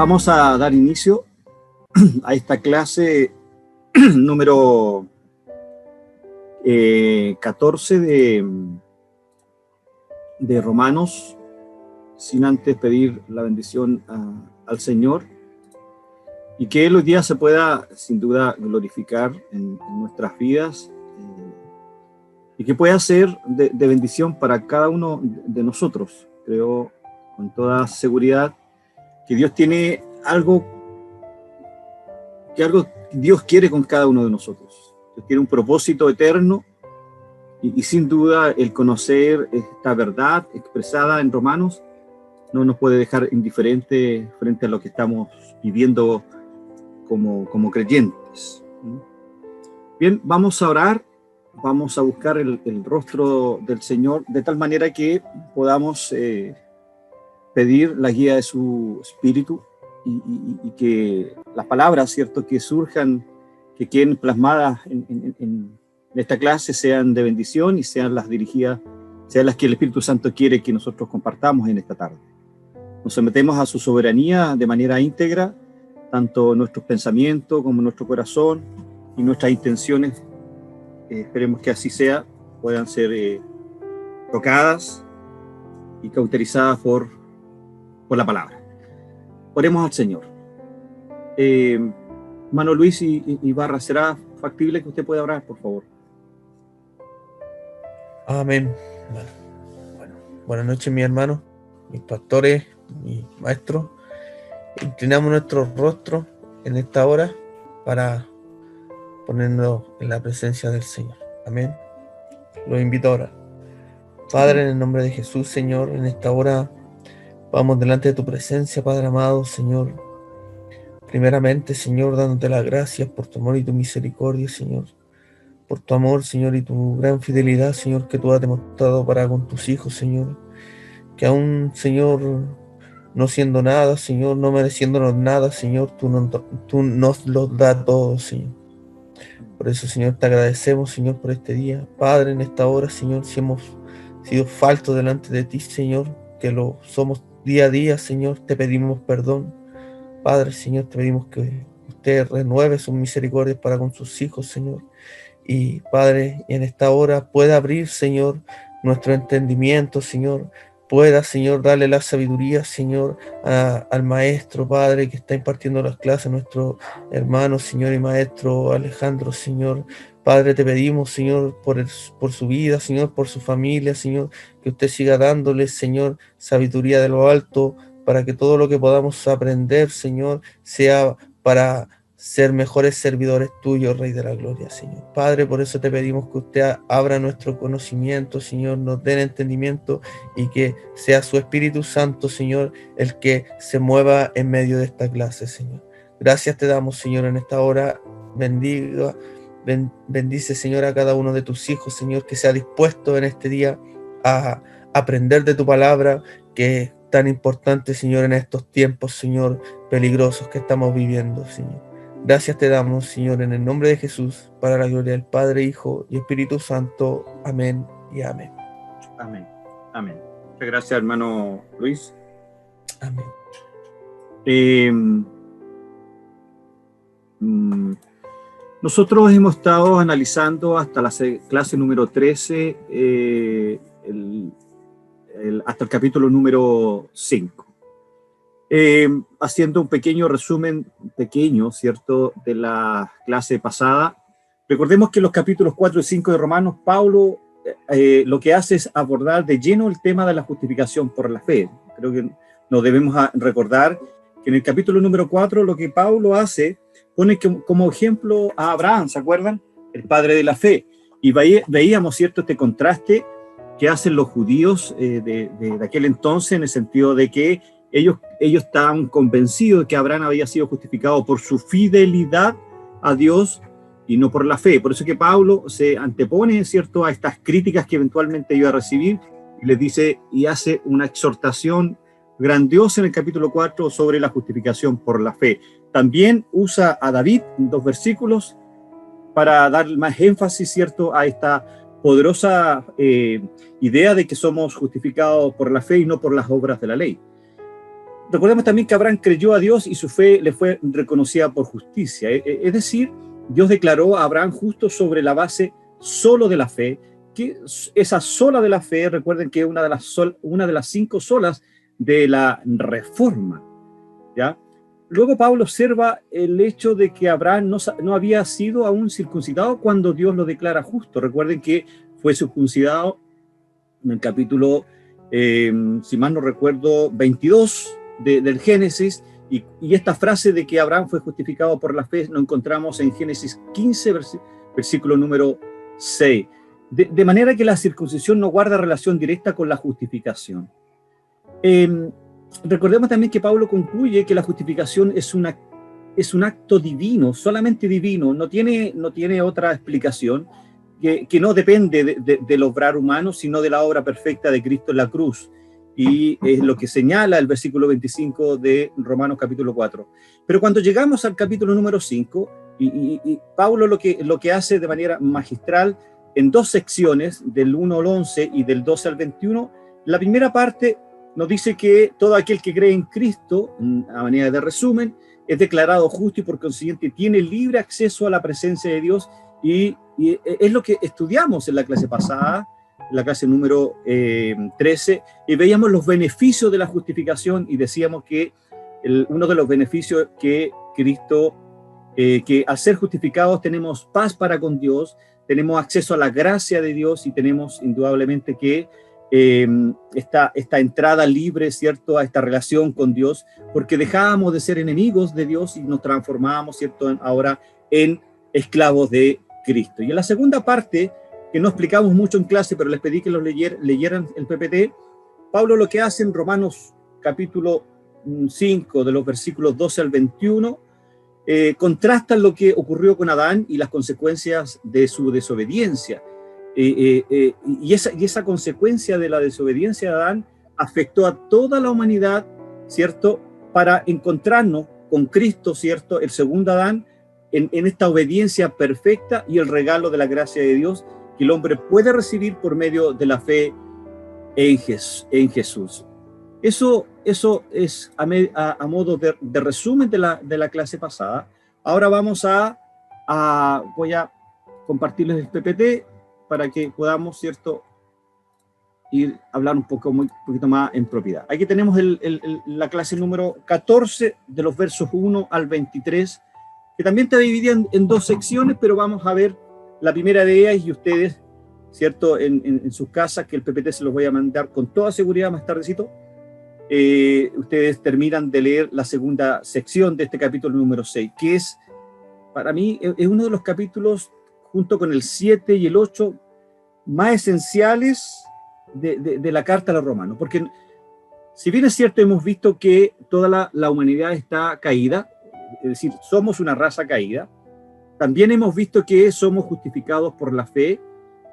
Vamos a dar inicio a esta clase número 14 de Romanos, sin antes pedir la bendición al Señor y que Él hoy día se pueda sin duda glorificar en nuestras vidas y que pueda ser de bendición para cada uno de nosotros. Creo con toda seguridad que Dios tiene algo Dios quiere con cada uno de nosotros. Dios tiene un propósito eterno y sin duda el conocer esta verdad expresada en Romanos no nos puede dejar indiferente frente a lo que estamos viviendo como creyentes. Bien, vamos a orar, vamos a buscar el rostro del Señor de tal manera que podamos pedir la guía de su Espíritu y que las palabras, ¿cierto?, que surjan, que queden plasmadas en esta clase sean de bendición y sean las dirigidas, sean las que el Espíritu Santo quiere que nosotros compartamos en esta tarde. Nos sometemos a su soberanía de manera íntegra, tanto nuestros pensamientos como nuestro corazón y nuestras intenciones, esperemos que así sea, puedan ser tocadas y cauterizadas por la palabra. Oremos al Señor. Hermano Luis Ibarra, ¿será factible que usted pueda orar, por favor? Amén. Bueno, buenas noches, mis hermanos, mis pastores, mis maestros. Inclinamos nuestro rostro en esta hora para ponernos en la presencia del Señor. Amén. Los invito a orar. Padre, en el nombre de Jesús, Señor, en esta hora vamos delante de tu presencia, Padre amado, Señor. Primeramente, Señor, dándote las gracias por tu amor y tu misericordia, Señor. Por tu amor, Señor, y tu gran fidelidad, Señor, que tú has demostrado para con tus hijos, Señor. Que aún, Señor, no siendo nada, Señor, no mereciéndonos nada, Señor, tú nos lo das todo, Señor. Por eso, Señor, te agradecemos, Señor, por este día. Padre, en esta hora, Señor, si hemos sido faltos delante de ti, Señor, que lo somos día a día, Señor, te pedimos perdón. Padre, Señor, te pedimos que usted renueve sus misericordias para con sus hijos, Señor. Y, Padre, en esta hora pueda abrir, Señor, nuestro entendimiento, Señor. Pueda, Señor, darle la sabiduría, Señor, al maestro, Padre, que está impartiendo las clases, nuestro hermano, Señor, y maestro Alejandro, Señor. Padre, te pedimos, Señor, por su vida, Señor, por su familia, Señor, que usted siga dándole, Señor, sabiduría de lo alto, para que todo lo que podamos aprender, Señor, sea para ser mejores servidores tuyos, Rey de la Gloria, Señor. Padre, por eso te pedimos que usted abra nuestro conocimiento, Señor, nos dé el entendimiento y que sea su Espíritu Santo, Señor, el que se mueva en medio de esta clase, Señor. Gracias te damos, Señor, en esta hora. Bendice, Señor, a cada uno de tus hijos, Señor, que sea dispuesto en este día a aprender de tu palabra, que es tan importante, Señor, en estos tiempos, Señor, peligrosos que estamos viviendo, Señor. Gracias te damos, Señor, en el nombre de Jesús, para la gloria del Padre, Hijo y Espíritu Santo. Amén y amén. Amén. Amén. Muchas gracias, hermano Luis. Amén. Nosotros hemos estado analizando hasta la clase número 13, hasta el capítulo número 5. Haciendo un pequeño resumen, ¿cierto?, de la clase pasada. Recordemos que en los capítulos 4 y 5 de Romanos, Pablo lo que hace es abordar de lleno el tema de la justificación por la fe. Creo que nos debemos recordar que en el capítulo número 4 lo que Pablo hace, pone como ejemplo a Abraham, ¿se acuerdan? El padre de la fe. Y veíamos, ¿cierto?, este contraste que hacen los judíos de aquel entonces, en el sentido de que ellos estaban convencidos de que Abraham había sido justificado por su fidelidad a Dios y no por la fe. Por eso que Pablo se antepone, ¿cierto?, a estas críticas que eventualmente iba a recibir y les dice y hace una exhortación grandiosa en el capítulo 4 sobre la justificación por la fe. También usa a David en 2 versículos para dar más énfasis, ¿cierto?, a esta poderosa idea de que somos justificados por la fe y no por las obras de la ley. Recordemos también que Abraham creyó a Dios y su fe le fue reconocida por justicia. Es decir, Dios declaró a Abraham justo sobre la base solo de la fe, que esa sola de la fe, recuerden que es una de las 5 solas de la Reforma, ¿ya? Luego Pablo observa el hecho de que Abraham no había sido aún circuncidado cuando Dios lo declara justo. Recuerden que fue circuncidado en el capítulo, si mal no recuerdo, 22 del Génesis, y esta frase de que Abraham fue justificado por la fe lo encontramos en Génesis 15, versículo número 6. De manera que la circuncisión no guarda relación directa con la justificación. Recordemos también que Pablo concluye que la justificación es un acto divino, solamente divino, no tiene otra explicación, que no depende del obrar humano, sino de la obra perfecta de Cristo en la cruz. Y es lo que señala el versículo 25 de Romanos capítulo 4. Pero cuando llegamos al capítulo número 5, y Pablo lo que hace de manera magistral, en 2 secciones, del 1 al 11 y del 12 al 21, la primera parte nos dice que todo aquel que cree en Cristo, a manera de resumen, es declarado justo y por consiguiente tiene libre acceso a la presencia de Dios, y es lo que estudiamos en la clase pasada, la clase número 13, y veíamos los beneficios de la justificación y decíamos que uno de los beneficios que Cristo, que al ser justificados tenemos paz para con Dios, tenemos acceso a la gracia de Dios y tenemos indudablemente que esta entrada libre, ¿cierto?, a esta relación con Dios, porque dejábamos de ser enemigos de Dios y nos transformábamos, ¿cierto?, ahora en esclavos de Cristo. Y en la segunda parte, que no explicamos mucho en clase, pero les pedí que los leyeran el PPT, Pablo lo que hace en Romanos capítulo 5, de los versículos 12 al 21, contrasta lo que ocurrió con Adán y las consecuencias de su desobediencia. Y esa consecuencia de la desobediencia de Adán afectó a toda la humanidad, ¿cierto?, para encontrarnos con Cristo, ¿cierto?, el segundo Adán, en esta obediencia perfecta y el regalo de la gracia de Dios que el hombre puede recibir por medio de la fe en Jesús. Eso es a modo de resumen de la clase pasada. Ahora voy a compartirles el PPT para que podamos, ¿cierto?, ir a hablar un poquito más en propiedad. Aquí tenemos la clase número 14, de los versos 1 al 23, que también está dividida en 2 secciones, pero vamos a ver la primera de ellas, y ustedes, ¿cierto?, en sus casas, que el PPT se los voy a mandar con toda seguridad más tardecito, ustedes terminan de leer la segunda sección de este capítulo número 6, que es, para mí, es uno de los capítulos, junto con el 7 y el 8, más esenciales de la carta a los romanos, porque si bien es cierto, hemos visto que toda la humanidad está caída, es decir, somos una raza caída, también hemos visto que somos justificados por la fe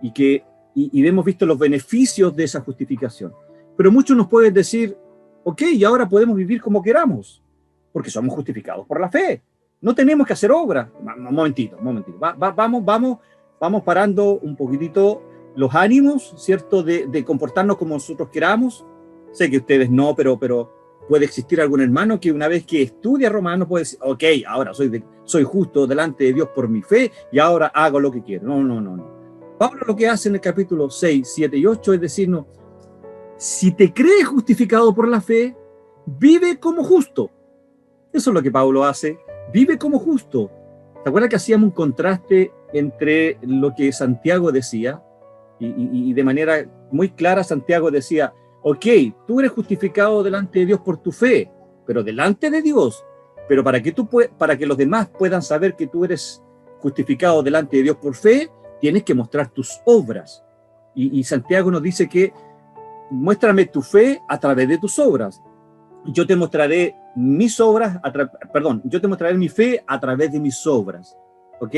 y hemos visto los beneficios de esa justificación. Pero muchos nos pueden decir, ok, y ahora podemos vivir como queramos, porque somos justificados por la fe. No tenemos que hacer obras. Un momentito. Vamos parando un poquitito los ánimos, ¿cierto?, de comportarnos como nosotros queramos. Sé que ustedes no, pero puede existir algún hermano que una vez que estudia Romanos puede decir, ok, ahora soy justo delante de Dios por mi fe y ahora hago lo que quiero. No. Pablo lo que hace en el capítulo 6, 7 y 8 es decirnos, si te crees justificado por la fe, vive como justo. Eso es lo que Pablo hace, vive como justo. ¿Te acuerdas que hacíamos un contraste entre lo que Santiago decía? Y de manera muy clara Santiago decía, ok, tú eres justificado delante de Dios por tu fe, pero delante de Dios, pero para que los demás puedan saber que tú eres justificado delante de Dios por fe, tienes que mostrar tus obras. Y Santiago nos dice que muéstrame tu fe a través de tus obras. Yo te mostraré yo te mostraré mi fe a través de mis obras. ¿Ok?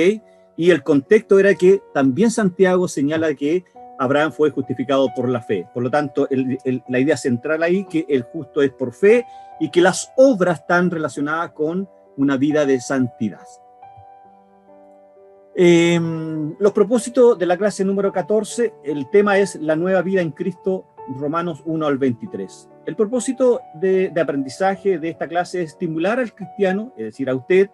Y el contexto era que también Santiago señala que Abraham fue justificado por la fe. Por lo tanto, la idea central ahí, que el justo es por fe y que las obras están relacionadas con una vida de santidad. Los propósitos de la clase número 14, el tema es la nueva vida en Cristo, Romanos 1 al 23. El propósito de aprendizaje de esta clase es estimular al cristiano, es decir, a usted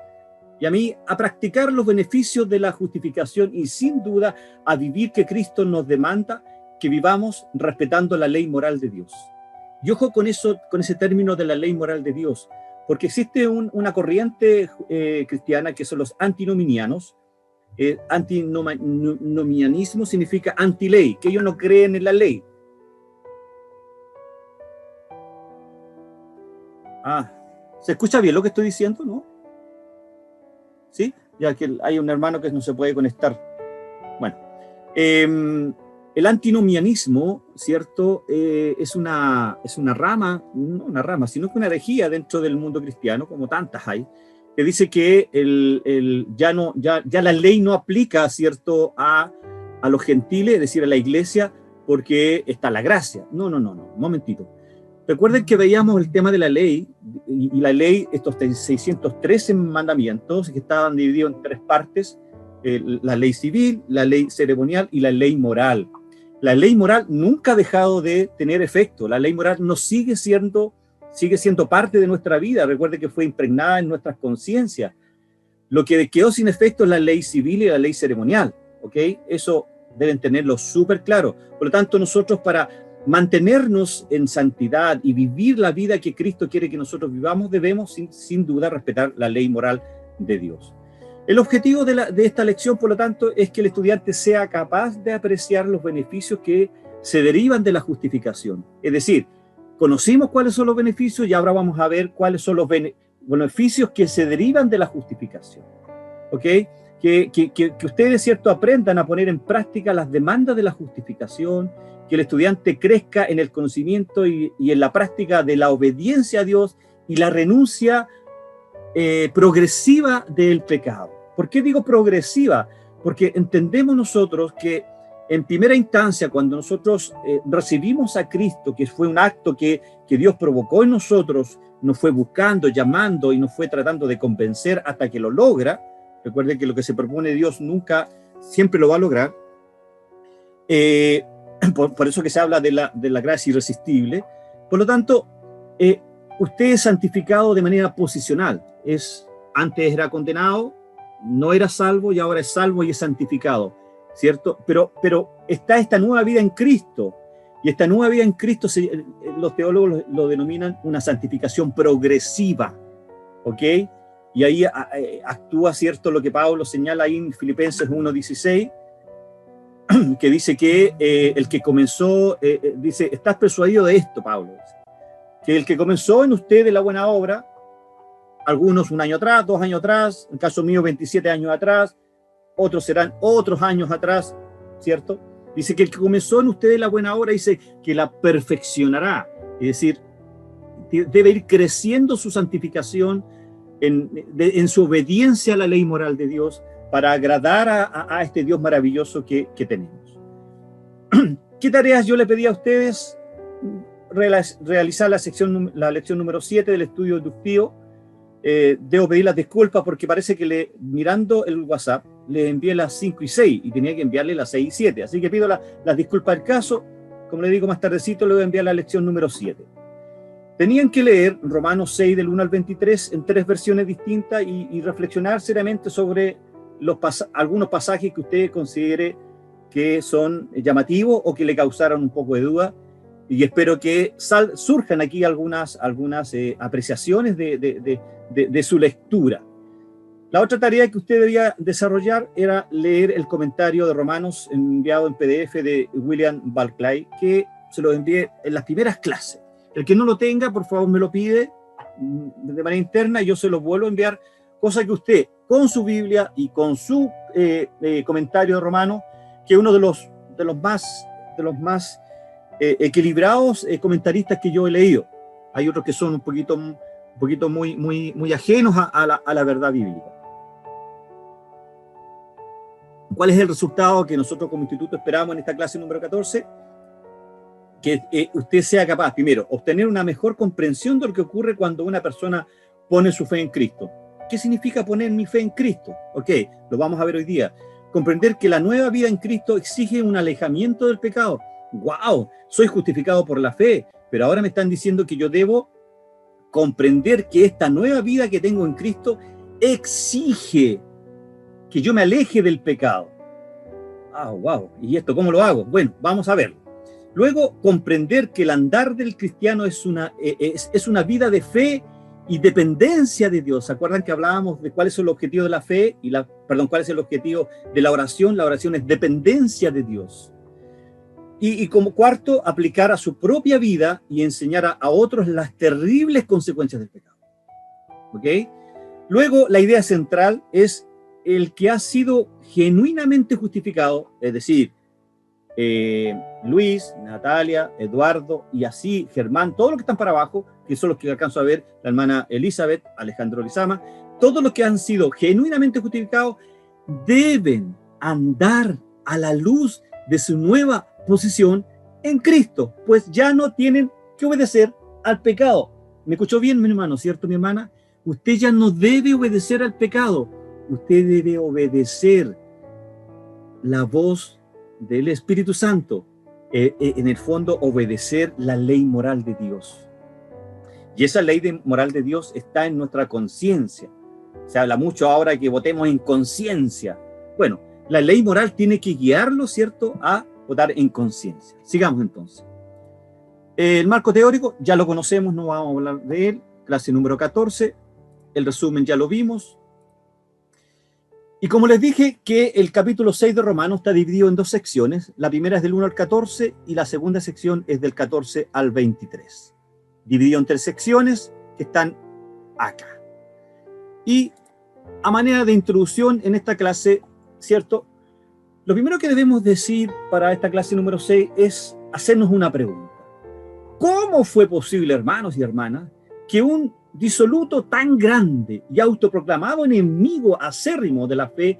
y a mí, a practicar los beneficios de la justificación y sin duda a vivir que Cristo nos demanda que vivamos respetando la ley moral de Dios. Y ojo con eso, con ese término de la ley moral de Dios, porque existe una corriente cristiana que son los antinominianos. Antinomianismo significa antiley, que ellos no creen en la ley. ¿Se escucha bien lo que estoy diciendo, no? ¿Sí? Ya que hay un hermano que no se puede conectar. Bueno, el antinomianismo, ¿cierto? Es una rama, no una rama, sino que una herejía dentro del mundo cristiano, como tantas hay, que dice que ya la ley no aplica, ¿cierto?, a los gentiles, es decir, a la iglesia, porque está la gracia. No, un momentito. Recuerden que veíamos el tema de la ley, y la ley, estos 613 mandamientos, que estaban divididos en tres partes: la ley civil, la ley ceremonial y la ley moral. La ley moral nunca ha dejado de tener efecto. La ley moral no sigue siendo parte de nuestra vida. Recuerde que fue impregnada en nuestras conciencias. Lo que quedó sin efecto es la ley civil y la ley ceremonial, ¿ok? Eso deben tenerlo súper claro. Por lo tanto, nosotros, para mantenernos en santidad y vivir la vida que Cristo quiere que nosotros vivamos, debemos sin duda respetar la ley moral de Dios. El objetivo de esta lección, por lo tanto, es que el estudiante sea capaz de apreciar los beneficios que se derivan de la justificación. Es decir, conocimos cuáles son los beneficios y ahora vamos a ver cuáles son los beneficios que se derivan de la justificación. ¿Ok? Que ustedes, ¿cierto?, aprendan a poner en práctica las demandas de la justificación, que el estudiante crezca en el conocimiento y en la práctica de la obediencia a Dios y la renuncia progresiva del pecado. ¿Por qué digo progresiva? Porque entendemos nosotros que en primera instancia, cuando nosotros recibimos a Cristo, que fue un acto que Dios provocó en nosotros, nos fue buscando, llamando y nos fue tratando de convencer hasta que lo logra. Recuerden que lo que se propone Dios nunca, siempre lo va a lograr. Por eso que se habla de la gracia irresistible. Por lo tanto, usted es santificado de manera posicional. Antes era condenado, no era salvo, y ahora es salvo y es santificado, ¿cierto? Pero está esta nueva vida en Cristo, y esta nueva vida en Cristo los teólogos lo denominan una santificación progresiva, ¿ok? Y ahí actúa, ¿cierto?, lo que Pablo señala ahí en Filipenses 1:16, que dice que el que comenzó, dice, estás persuadido de esto, Pablo, que el que comenzó en ustedes la buena obra, algunos 1 año atrás, 2 años atrás, en el caso mío 27 años atrás, otros serán otros años atrás, ¿cierto? Dice que el que comenzó en ustedes la buena obra, dice que la perfeccionará, es decir, debe ir creciendo su santificación en su obediencia a la ley moral de Dios, para agradar a este Dios maravilloso que tenemos. ¿Qué tareas yo le pedí a ustedes? Realizar la lección número 7 del estudio inductivo. Debo pedir las disculpas porque parece que mirando el WhatsApp le envié las 5 y 6 y tenía que enviarle las 6 y 7. Así que pido las disculpas del caso. Como le digo, más tardecito le voy a enviar la lección número 7. Tenían que leer Romanos 6 del 1 al 23 en 3 versiones distintas y reflexionar seriamente sobre algunos pasajes que usted considere que son llamativos o que le causaron un poco de duda, y espero que surjan aquí algunas apreciaciones de su lectura. La otra tarea que usted debía desarrollar era leer el comentario de Romanos enviado en PDF de William Barclay, que se lo envié en las primeras clases. El que no lo tenga, por favor, me lo pide de manera interna y yo se lo vuelvo a enviar, cosa que usted, con su Biblia y con su comentario de Romanos, que es uno de los más equilibrados comentaristas que yo he leído. Hay otros que son un poquito muy ajenos a la verdad bíblica. ¿Cuál es el resultado que nosotros como instituto esperamos en esta clase número 14? Que usted sea capaz, primero, obtener una mejor comprensión de lo que ocurre cuando una persona pone su fe en Cristo. ¿Qué significa poner mi fe en Cristo? Ok, lo vamos a ver hoy día. Comprender que la nueva vida en Cristo exige un alejamiento del pecado. ¡Wow! Soy justificado por la fe. pero ahora me están diciendo que yo debo comprender que esta nueva vida que tengo en Cristo exige que yo me aleje del pecado. Ah, wow, ¿y esto cómo lo hago? Bueno, vamos a verlo. Luego, comprender que el andar del cristiano es una vida de fe y dependencia de Dios. ¿Se acuerdan que hablábamos de cuál es el objetivo de la fe? Cuál es el objetivo de la oración. La oración es dependencia de Dios. Y como cuarto, aplicar a su propia vida y enseñar a otros las terribles consecuencias del pecado. ¿Ok? Luego, la idea central es el que ha sido genuinamente justificado, es decir, Luis, Natalia, Eduardo y así Germán, todos los que están para abajo, que son los que alcanzo a ver, la hermana Elizabeth, Alejandro Lizama, todos los que han sido genuinamente justificados deben andar a la luz de su nueva posición en Cristo, pues ya no tienen que obedecer al pecado. ¿Me escuchó bien, mi hermano? ¿Cierto, mi hermana? Usted ya no debe obedecer al pecado, usted debe obedecer la voz del Espíritu Santo, en el fondo obedecer la ley moral de Dios. Y esa ley moral de Dios está en nuestra conciencia. Se habla mucho ahora que votemos en conciencia. Bueno, la ley moral tiene que guiarlo, ¿cierto?, a votar en conciencia. Sigamos entonces. El marco teórico ya lo conocemos, no vamos a hablar de él. Clase número 14. El resumen ya lo vimos. Y como les dije que el capítulo 6 de Romanos está dividido en dos secciones. La primera es del 1 al 14 y la segunda sección es del 14 al 23. Dividido en tres secciones que están acá. Y a manera de introducción en esta clase, ¿cierto? Lo primero que debemos decir para esta clase número 6 es hacernos una pregunta. ¿Cómo fue posible, hermanos y hermanas, que un disoluto tan grande y autoproclamado enemigo acérrimo de la fe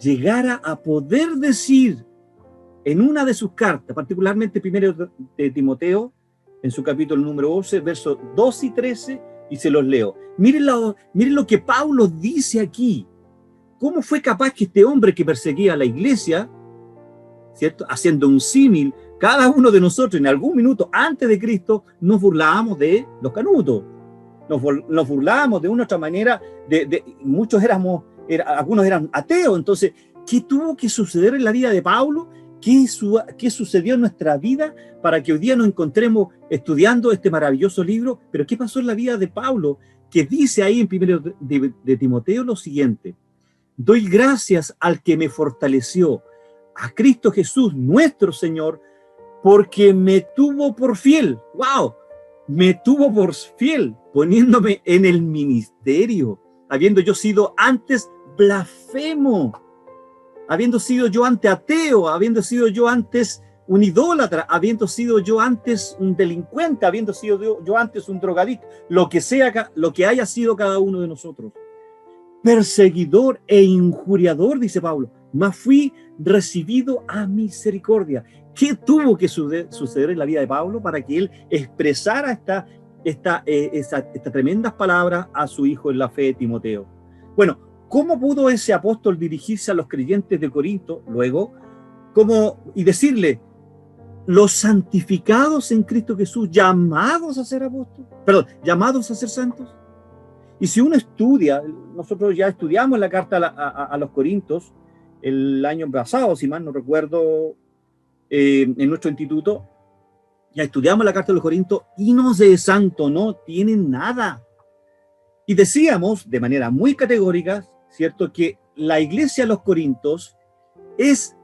llegara a poder decir en una de sus cartas, particularmente primero de Timoteo, en su capítulo número 11, versos 2 y 13, y se los leo? Miren lo que Pablo dice aquí. ¿Cómo fue capaz que este hombre que perseguía a la iglesia, ¿cierto?, haciendo un símil, cada uno de nosotros en algún minuto antes de Cristo nos burlábamos de los canutos? Nos burlábamos de una u otra manera, muchos algunos eran ateos. Entonces, ¿qué tuvo que suceder en la vida de Pablo? ¿Qué sucedió en nuestra vida para que hoy día nos encontremos estudiando este maravilloso libro? Pero ¿qué pasó en la vida de Pablo? Que dice ahí en primero de Timoteo lo siguiente: doy gracias al que me fortaleció, a Cristo Jesús, nuestro Señor, porque me tuvo por fiel. ¡Wow! Me tuvo por fiel, poniéndome en el ministerio, habiendo yo sido antes blasfemo, habiendo sido yo antes ateo, habiendo sido yo antes un idólatra, habiendo sido yo antes un delincuente, habiendo sido yo antes un drogadicto, lo que haya sido cada uno de nosotros. Perseguidor e injuriador, dice Pablo, mas fui recibido a misericordia. ¿Qué tuvo que suceder en la vida de Pablo para que él expresara estas tremendas palabras a su hijo en la fe, Timoteo? Bueno, ¿cómo pudo ese apóstol dirigirse a los creyentes de Corinto luego y decirle: los santificados en Cristo Jesús, llamados a ser apóstoles, llamados a ser santos? Y si uno estudia, nosotros ya estudiamos la carta a los Corintios el año pasado, si mal no recuerdo, en nuestro instituto, ya estudiamos la carta de los Corintios y no de santo no tienen nada. Y decíamos de manera muy categórica, ¿cierto?, que la iglesia de los Corintios es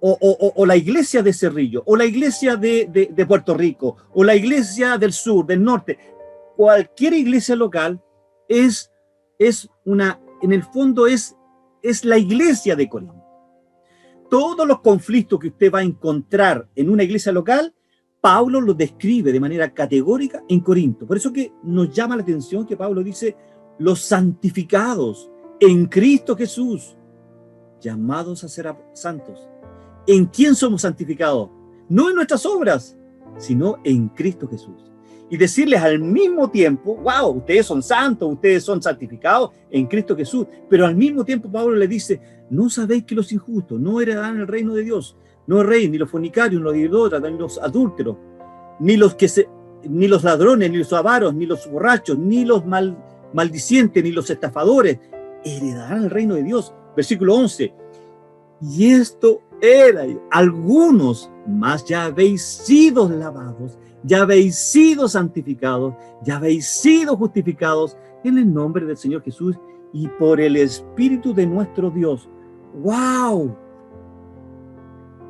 la iglesia de Cerrillo, o la iglesia de Puerto Rico, o la iglesia del sur, del norte. Cualquier iglesia local en el fondo es la iglesia de Corinto. Todos los conflictos que usted va a encontrar en una iglesia local, Pablo los describe de manera categórica en Corinto. Por eso que nos llama la atención que Pablo dice: los santificados en Cristo Jesús, llamados a ser santos. ¿En quién somos santificados? No en nuestras obras, sino en Cristo Jesús. Y decirles al mismo tiempo: wow, ustedes son santos, ustedes son santificados en Cristo Jesús. Pero al mismo tiempo Pablo le dice: ¿no sabéis que los injustos no heredarán el reino de Dios? No el rey, ni los fornicarios, ni los idólatras, ni los adúlteros, ni los ladrones, ni los avaros, ni los borrachos, ni los maldicientes, ni los estafadores heredarán el reino de Dios. Versículo 11. Y esto era algunos, mas ya habéis sido lavados, ya habéis sido santificados, ya habéis sido justificados en el nombre del Señor Jesús y por el Espíritu de nuestro Dios. ¡Wow!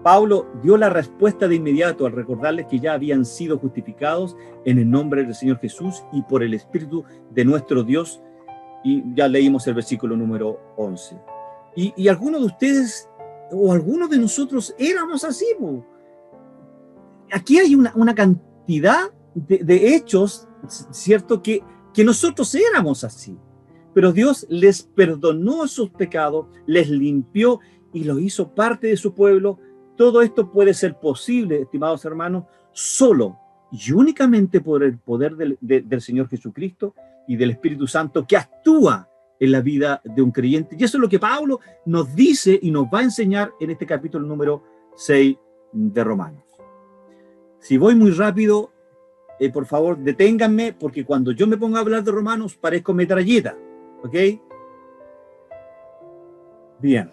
Pablo dio la respuesta de inmediato al recordarles que ya habían sido justificados en el nombre del Señor Jesús y por el Espíritu de nuestro Dios. Y ya leímos el versículo número 11. Y algunos de ustedes o algunos de nosotros éramos así. Aquí hay una cantidad de hechos, ¿cierto? Que nosotros éramos así. Pero Dios les perdonó sus pecados, les limpió y los hizo parte de su pueblo. Todo esto puede ser posible, estimados hermanos, solo y únicamente por el poder del Señor Jesucristo y del Espíritu Santo que actúa en la vida de un creyente. Y eso es lo que Pablo nos dice y nos va a enseñar en este capítulo número 6 de Romanos. Si voy muy rápido, por favor, deténganme, porque cuando yo me pongo a hablar de Romanos parezco metralleta, ¿ok? Bien.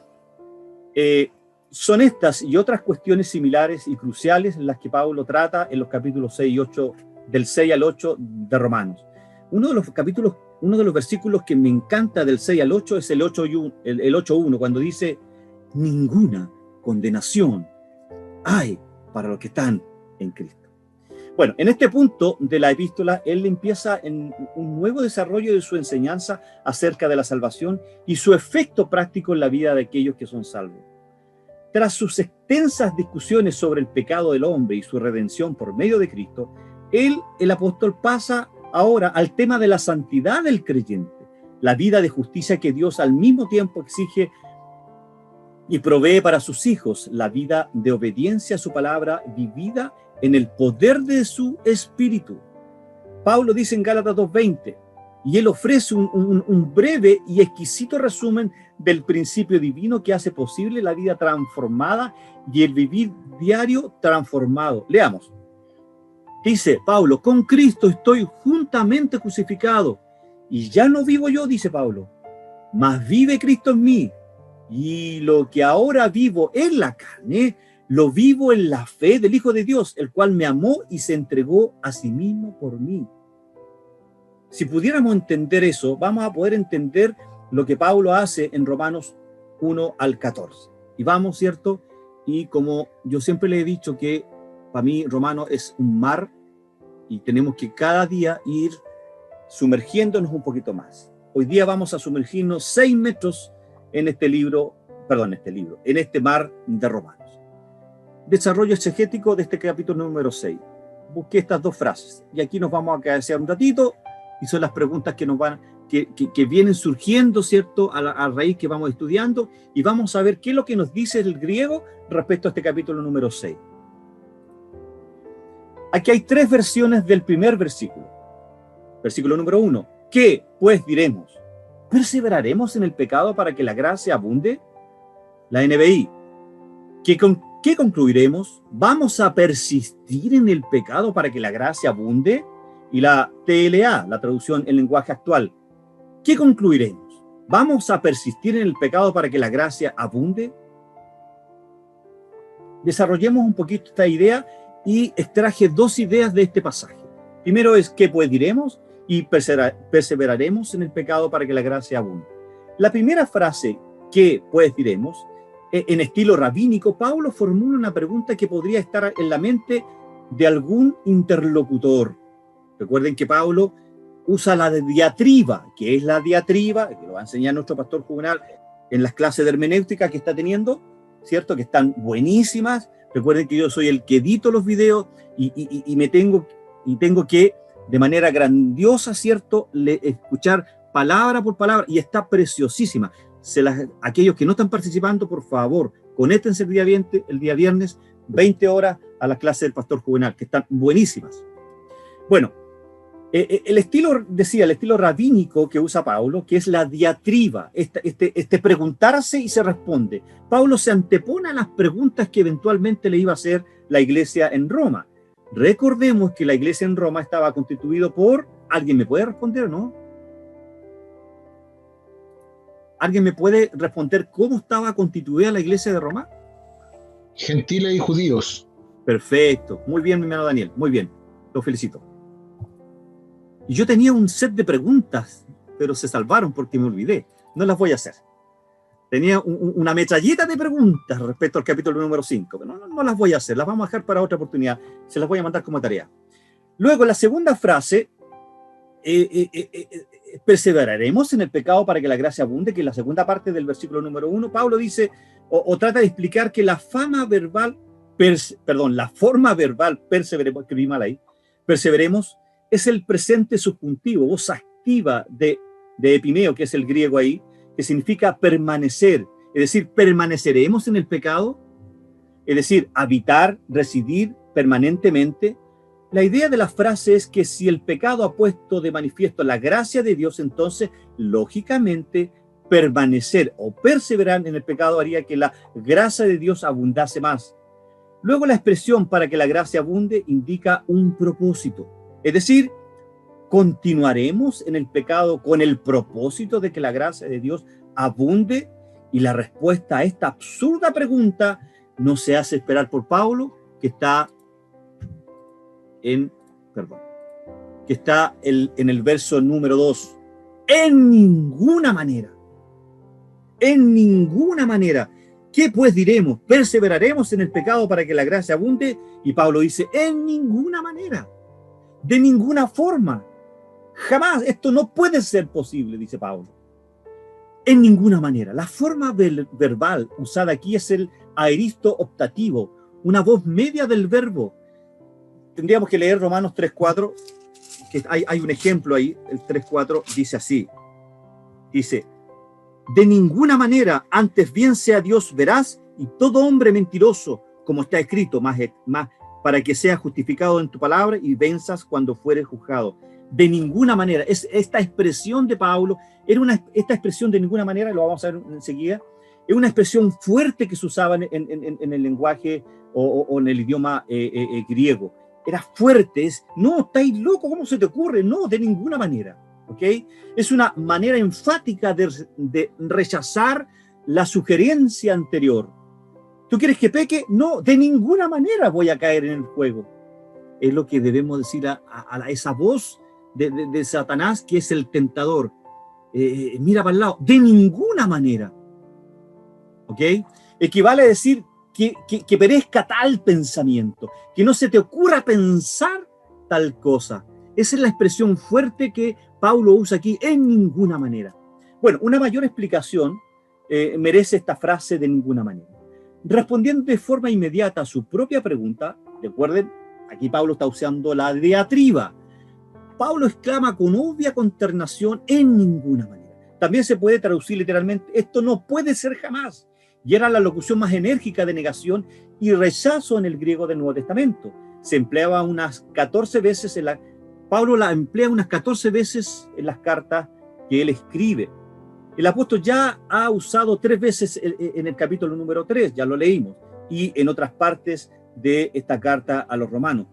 Son estas y otras cuestiones similares y cruciales las que Pablo trata en los capítulos 6 y 8, del 6 al 8 de Romanos. Uno de los versículos que me encanta del 6 al 8 es el 8.1, cuando dice: ninguna condenación hay para los que están en Cristo. Bueno, en este punto de la epístola, él empieza en un nuevo desarrollo de su enseñanza acerca de la salvación y su efecto práctico en la vida de aquellos que son salvos. Tras sus extensas discusiones sobre el pecado del hombre y su redención por medio de Cristo, el apóstol pasa ahora al tema de la santidad del creyente, la vida de justicia que Dios al mismo tiempo exige y provee para sus hijos, la vida de obediencia a su palabra vivida en el poder de su espíritu. Pablo dice en Gálatas 2:20, y él ofrece un breve y exquisito resumen del principio divino que hace posible la vida transformada y el vivir diario transformado. Leamos. Dice Pablo: con Cristo estoy juntamente crucificado, y ya no vivo yo, dice Pablo, mas vive Cristo en mí, y lo que ahora vivo en la carne, lo vivo en la fe del Hijo de Dios, el cual me amó y se entregó a sí mismo por mí. Si pudiéramos entender eso, vamos a poder entender lo que Pablo hace en Romanos 1 al 14. Y vamos, ¿cierto? Y como yo siempre le he dicho que para mí Romanos es un mar y tenemos que cada día ir sumergiéndonos un poquito más. Hoy día vamos a sumergirnos 6 metros en este mar de Romanos. Desarrollo exegético de este capítulo número 6. Busqué estas 2 frases y aquí nos vamos a quedar un ratito y son las preguntas que vienen surgiendo, ¿cierto? A raíz que vamos estudiando y vamos a ver qué es lo que nos dice el griego respecto a este capítulo número 6. Aquí hay 3 versiones del primer versículo. Versículo número 1. ¿Qué pues diremos? ¿Perseveraremos en el pecado para que la gracia abunde? La NBI. ¿Qué concluiremos? ¿Vamos a persistir en el pecado para que la gracia abunde? Y la TLA, la traducción en lenguaje actual. ¿Qué concluiremos? ¿Vamos a persistir en el pecado para que la gracia abunde? Desarrollemos un poquito esta idea y extraje 2 ideas de este pasaje. Primero es ¿qué pues diremos? Y perseveraremos en el pecado para que la gracia abunde. La primera frase, ¿qué pues diremos? En estilo rabínico, Pablo formula una pregunta que podría estar en la mente de algún interlocutor. Recuerden que Pablo usa la diatriba. ¿Qué es la diatriba? Que lo va a enseñar nuestro pastor Juvenal en las clases de hermenéutica que está teniendo, ¿cierto? Que están buenísimas. Recuerden que yo soy el que edito los videos y tengo que, de manera grandiosa, ¿cierto?, escuchar palabra por palabra, y está preciosísima. Aquellos que no están participando, por favor, conéctense el día viernes, 20 horas, a la clase del pastor Juvenal, que están buenísimas. Bueno, el estilo rabínico que usa Pablo, que es la diatriba, este preguntarse y se responde. Pablo se antepone a las preguntas que eventualmente le iba a hacer la iglesia en Roma. Recordemos que la iglesia en Roma estaba constituida por... ¿Alguien me puede responder o no? ¿Alguien me puede responder cómo estaba constituida la iglesia de Roma? Gentiles y judíos. Perfecto. Muy bien, mi hermano Daniel. Muy bien. Lo felicito. Y yo tenía un set de preguntas, pero se salvaron porque me olvidé. No las voy a hacer. Tenía una metralleta de preguntas respecto al capítulo número 5, pero no las voy a hacer. Las vamos a dejar para otra oportunidad. Se las voy a mandar como tarea. Luego, la segunda frase, perseveraremos en el pecado para que la gracia abunde, que es la segunda parte del versículo número 1. Pablo dice, o trata de explicar que la forma verbal, perseveremos, escribí mal ahí, perseveremos, es el presente subjuntivo, voz activa de epimeo, que es el griego ahí, que significa permanecer, es decir, permaneceremos en el pecado, es decir, habitar, residir permanentemente. La idea de la frase es que si el pecado ha puesto de manifiesto la gracia de Dios, entonces, lógicamente, permanecer o perseverar en el pecado haría que la gracia de Dios abundase más. Luego, la expresión para que la gracia abunde indica un propósito, es decir, ¿continuaremos en el pecado con el propósito de que la gracia de Dios abunde? Y la respuesta a esta absurda pregunta no se hace esperar por Pablo, que está en el verso número 2. En ninguna manera. En ninguna manera. ¿Qué pues diremos? ¿Perseveraremos en el pecado para que la gracia abunde? Y Pablo dice, en ninguna manera. De ninguna forma. Jamás. Esto no puede ser posible, dice Pablo. En ninguna manera. La forma verbal usada aquí es el aeristo optativo, una voz media del verbo. Tendríamos que leer Romanos 3:4, que hay un ejemplo ahí. El 3:4 dice así. Dice, de ninguna manera, antes bien sea Dios veraz y todo hombre mentiroso, como está escrito, más para que seas justificado en tu palabra y venzas cuando fueres juzgado. De ninguna manera. Esta expresión de Pablo, esta expresión de ninguna manera, lo vamos a ver enseguida, es una expresión fuerte que se usaba en el lenguaje o en el idioma griego. Era fuerte, no, estáis locos, ¿cómo se te ocurre? No, de ninguna manera. ¿Ok? Es una manera enfática de rechazar la sugerencia anterior. ¿Tú quieres que peque? No, de ninguna manera voy a caer en el juego. Es lo que debemos decir a esa voz de Satanás, que es el tentador. Mira para el lado, de ninguna manera. ¿Ok? Equivale a decir que perezca tal pensamiento, que no se te ocurra pensar tal cosa. Esa es la expresión fuerte que Pablo usa aquí, en ninguna manera. Bueno, una mayor explicación merece esta frase de ninguna manera. Respondiendo de forma inmediata a su propia pregunta, recuerden, aquí Pablo está usando la diatriba. Pablo exclama con obvia consternación, en ninguna manera. También se puede traducir literalmente, esto no puede ser jamás. Y era la locución más enérgica de negación y rechazo en el griego del Nuevo Testamento. Se empleaba unas 14 veces Pablo la emplea unas 14 veces en las cartas que él escribe. El apóstol ya ha usado 3 veces en el capítulo número 3, ya lo leímos, y en otras partes de esta carta a los romanos.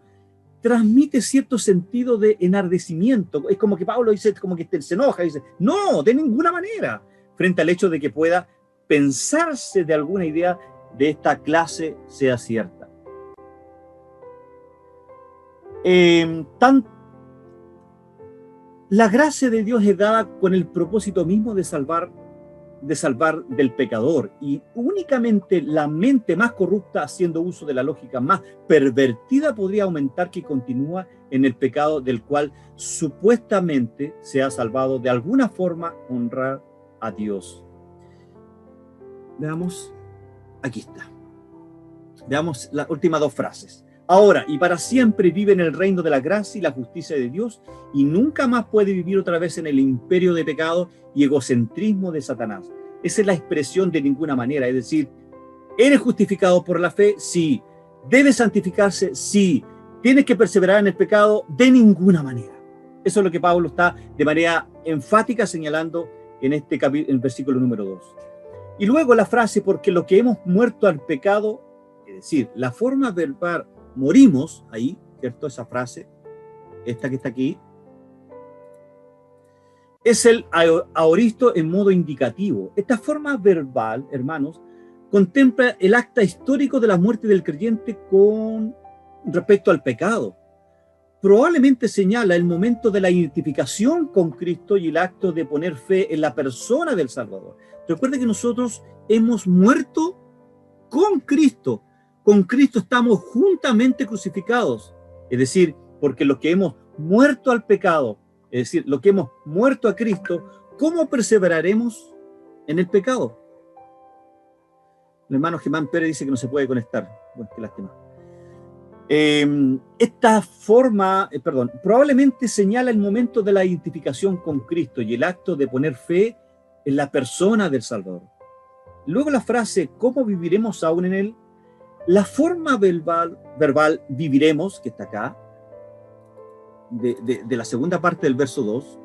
Transmite cierto sentido de enardecimiento. Es como que Pablo dice, como que se enoja, dice, no, de ninguna manera, frente al hecho de que pueda pensarse de alguna idea de esta clase sea cierta. La gracia de Dios es dada con el propósito mismo de salvar del pecador, y únicamente la mente más corrupta, haciendo uso de la lógica más pervertida, podría aumentar que continúa en el pecado del cual supuestamente se ha salvado, de alguna forma honrar a Dios. Veamos, aquí está. Veamos las últimas 2 frases. Ahora y para siempre vive en el reino de la gracia y la justicia de Dios, y nunca más puede vivir otra vez en el imperio de pecado y egocentrismo de Satanás. Esa es la expresión de ninguna manera, es decir, ¿eres justificado por la fe? Sí. ¿Debes santificarse? Sí. ¿Tienes que perseverar en el pecado? De ninguna manera. Eso es lo que Pablo está de manera enfática señalando en este capítulo, en el versículo número 2. Y luego la frase, porque lo que hemos muerto al pecado, es decir, la forma verbal, morimos ahí, ¿cierto? Esa frase, esta que está aquí, es el aoristo en modo indicativo. Esta forma verbal, hermanos, contempla el acta histórico de la muerte del creyente con respecto al pecado. Probablemente señala el momento de la identificación con Cristo y el acto de poner fe en la persona del Salvador. Recuerde que nosotros hemos muerto con Cristo. Con Cristo estamos juntamente crucificados. Es decir, porque los que hemos muerto al pecado, es decir, los que hemos muerto a Cristo, ¿cómo perseveraremos en el pecado? El hermano Germán Pérez dice que no se puede conectar. Bueno, qué lástima. Esta forma, probablemente señala el momento de la identificación con Cristo y el acto de poner fe en la persona del Salvador. Luego la frase, ¿cómo viviremos aún en él? La forma verbal viviremos, que está acá, de la segunda parte del verso 2,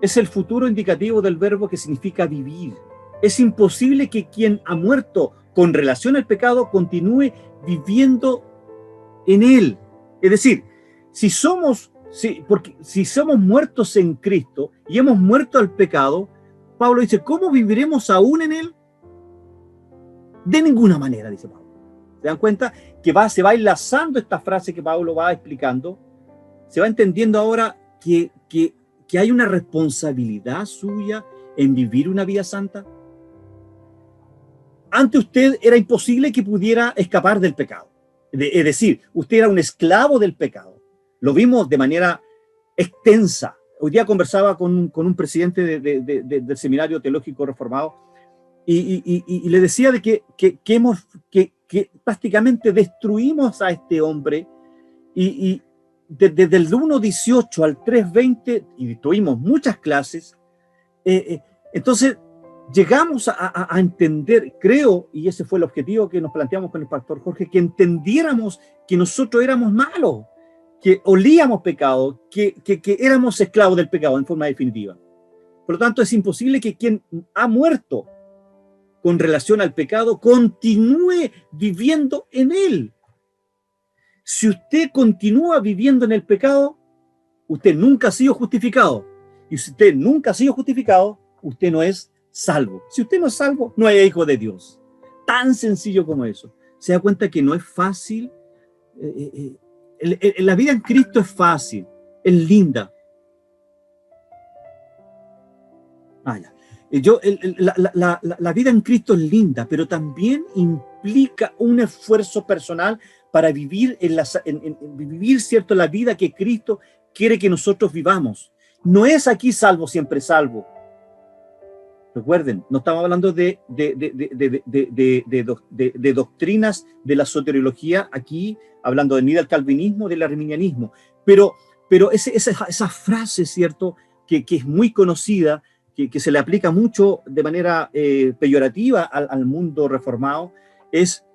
es el futuro indicativo del verbo que significa vivir. Es imposible que quien ha muerto con relación al pecado continúe viviendo en él. Es decir, si somos muertos en Cristo y hemos muerto al pecado, Pablo dice, ¿cómo viviremos aún en él? De ninguna manera, dice Pablo. ¿Se dan cuenta? Que se va enlazando esta frase que Pablo va explicando. Se va entendiendo ahora que hay una responsabilidad suya en vivir una vida santa. Ante usted era imposible que pudiera escapar del pecado. Es decir, usted era un esclavo del pecado. Lo vimos de manera extensa. Hoy día conversaba con un presidente del Seminario Teológico Reformado y le decía de que prácticamente destruimos a este hombre y desde el 1.18 al 3.20, y tuvimos muchas clases, entonces llegamos a entender, creo, y ese fue el objetivo que nos planteamos con el pastor Jorge, que entendiéramos que nosotros éramos malos, que olíamos pecado, que éramos esclavos del pecado en forma definitiva. Por lo tanto, es imposible que quien ha muerto con relación al pecado continúe viviendo en él. Si usted continúa viviendo en el pecado, usted nunca ha sido justificado. Y si usted nunca ha sido justificado, usted no es salvo. Si usted no es salvo, no es hijo de Dios. Tan sencillo como eso. Se da cuenta que no es fácil. La vida en Cristo es fácil, es linda. La vida en Cristo es linda, pero también implica un esfuerzo personal para vivir, vivir, ¿cierto?, la vida que Cristo quiere que nosotros vivamos. No es aquí salvo, siempre salvo. Recuerden, no estamos hablando de doctrinas de la soteriología, aquí hablando ni del calvinismo, del arminianismo, pero esa frase, ¿cierto?, que es muy conocida, que se le aplica mucho de manera peyorativa al mundo reformado, es: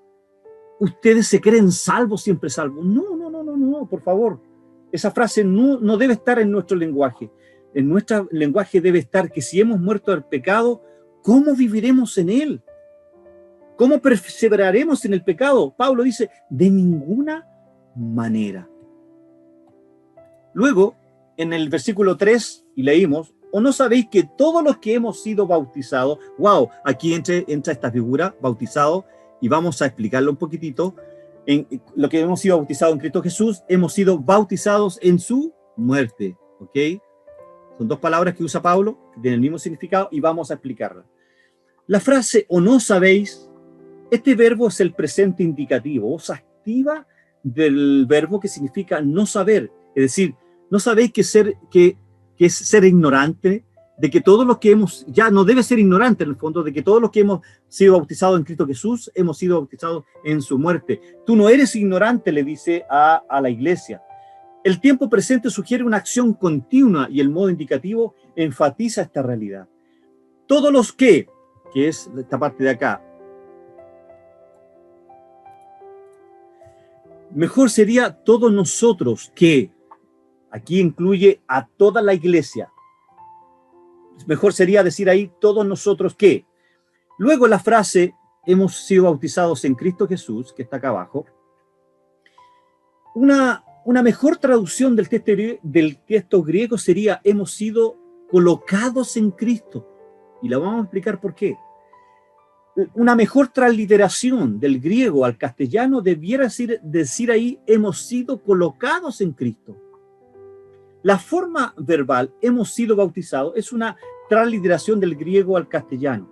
ustedes se creen salvos, siempre salvos. No, por favor. Esa frase no debe estar en nuestro lenguaje. En nuestro lenguaje debe estar que si hemos muerto al pecado, ¿cómo viviremos en él? ¿Cómo perseveraremos en el pecado? Pablo dice, de ninguna manera. Luego, en el versículo 3, y leímos, ¿o no sabéis que todos los que hemos sido bautizados, aquí entra esta figura, bautizado, y vamos a explicarlo un poquitito, en lo que hemos sido bautizados en Cristo Jesús, hemos sido bautizados en su muerte, ¿ok? Son dos palabras que usa Pablo, que tienen el mismo significado, y vamos a explicarla. La frase, ¿o no sabéis? Este verbo es el presente indicativo, voz activa del verbo que significa no saber. Es decir, no sabéis que es ser ignorante, de que todos los que ya no debe ser ignorante en el fondo, de que todos los que hemos sido bautizados en Cristo Jesús, hemos sido bautizados en su muerte. Tú no eres ignorante, le dice a la iglesia. El tiempo presente sugiere una acción continua y el modo indicativo enfatiza esta realidad. Todos los que es esta parte de acá, mejor sería todos nosotros que, aquí incluye a toda la iglesia. Mejor sería decir ahí todos nosotros que. Luego la frase, hemos sido bautizados en Cristo Jesús, que está acá abajo, Una mejor traducción del texto griego sería: hemos sido colocados en Cristo. Y la vamos a explicar por qué. Una mejor transliteración del griego al castellano debiera decir ahí: hemos sido colocados en Cristo. La forma verbal, hemos sido bautizados, es una transliteración del griego al castellano.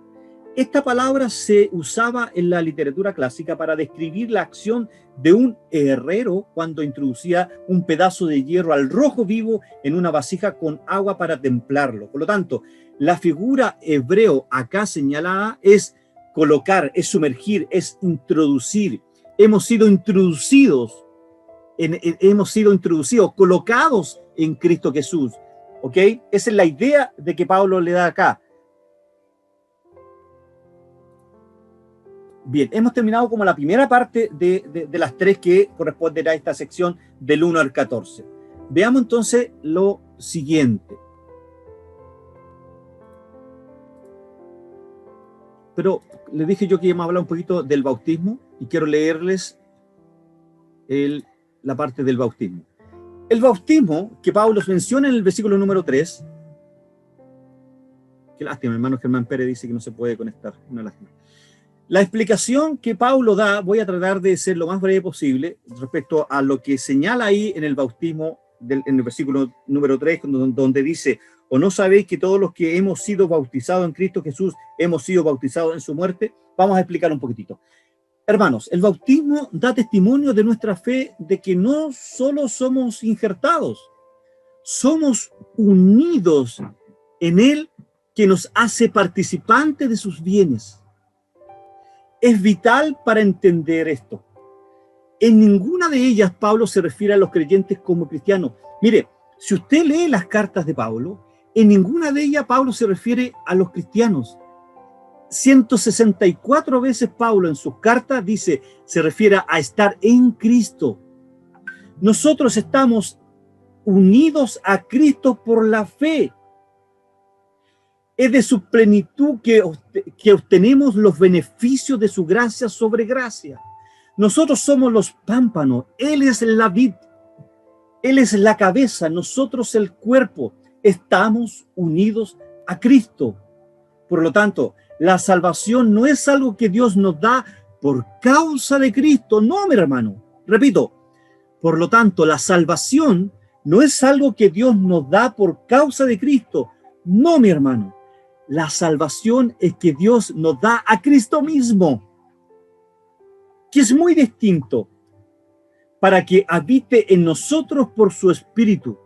Esta palabra se usaba en la literatura clásica para describir la acción de un herrero cuando introducía un pedazo de hierro al rojo vivo en una vasija con agua para templarlo. Por lo tanto, la figura hebreo acá señalada es colocar, es sumergir, es introducir. Hemos sido introducidos, colocados en Cristo Jesús. ¿Ok? Esa es la idea de que Pablo le da acá. Bien, hemos terminado como la primera parte de las tres que corresponden a esta sección del 1 al 14. Veamos entonces lo siguiente. Pero les dije yo que íbamos a hablar un poquito del bautismo y quiero leerles la parte del bautismo. El bautismo que Pablo menciona en el versículo número 3. Qué lástima, hermano Germán Pérez dice que no se puede conectar. Una lástima. La explicación que Pablo da, voy a tratar de ser lo más breve posible respecto a lo que señala ahí en el bautismo, en el versículo número 3, donde dice: ¿o no sabéis que todos los que hemos sido bautizados en Cristo Jesús hemos sido bautizados en su muerte? Vamos a explicar un poquitito. Hermanos, el bautismo da testimonio de nuestra fe, de que no solo somos injertados, somos unidos en Él, que nos hace participantes de sus bienes. Es vital para entender esto. En ninguna de ellas Pablo se refiere a los creyentes como cristianos. Mire, si usted lee las cartas de Pablo, en ninguna de ellas Pablo se refiere a los cristianos. 164 veces Pablo en sus cartas se refiere a estar en Cristo. Nosotros estamos unidos a Cristo por la fe. Es de su plenitud que obtenemos los beneficios de su gracia sobre gracia. Nosotros somos los pámpanos, Él es la vid, Él es la cabeza, nosotros el cuerpo. Estamos unidos a Cristo. Por lo tanto, la salvación no es algo que Dios nos da por causa de Cristo. No, mi hermano. Repito, por lo tanto, la salvación no es algo que Dios nos da por causa de Cristo. No, mi hermano. La salvación es que Dios nos da a Cristo mismo, que es muy distinto, para que habite en nosotros por su Espíritu.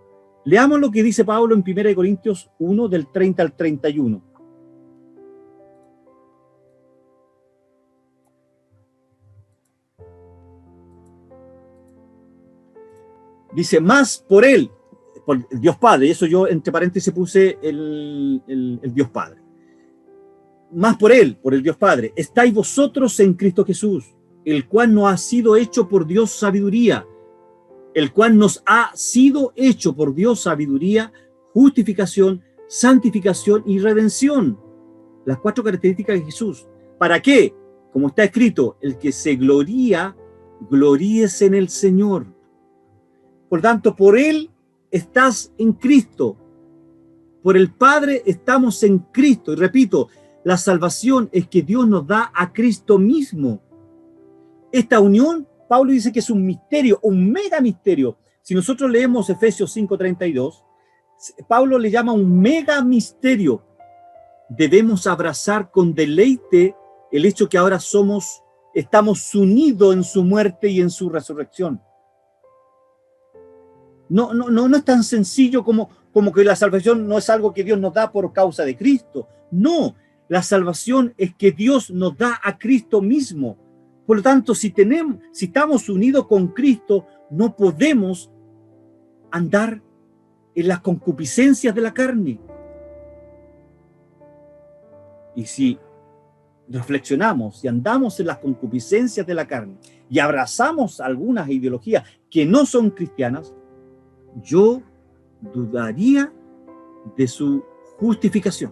Leamos lo que dice Pablo en 1 Corintios 1, del 30 al 31. Dice: más por Él, por Dios Padre, y eso yo entre paréntesis puse el Dios Padre. Más por Él, por el Dios Padre, estáis vosotros en Cristo Jesús, el cual nos ha sido hecho por Dios sabiduría, justificación, santificación y redención. Las cuatro características de Jesús. ¿Para qué? Como está escrito: el que se gloría, gloríese en el Señor. Por tanto, por Él estás en Cristo. Por el Padre estamos en Cristo. Y repito, la salvación es que Dios nos da a Cristo mismo. Esta unión, Pablo dice que es un misterio, un mega misterio. Si nosotros leemos Efesios 5:32, Pablo le llama un mega misterio. Debemos abrazar con deleite el hecho que ahora estamos unidos en su muerte y en su resurrección. No es tan sencillo como que la salvación no es algo que Dios nos da por causa de Cristo. No, la salvación es que Dios nos da a Cristo mismo. Por lo tanto, si estamos unidos con Cristo, no podemos andar en las concupiscencias de la carne. Y si reflexionamos y andamos en las concupiscencias de la carne y abrazamos algunas ideologías que no son cristianas, yo dudaría de su justificación.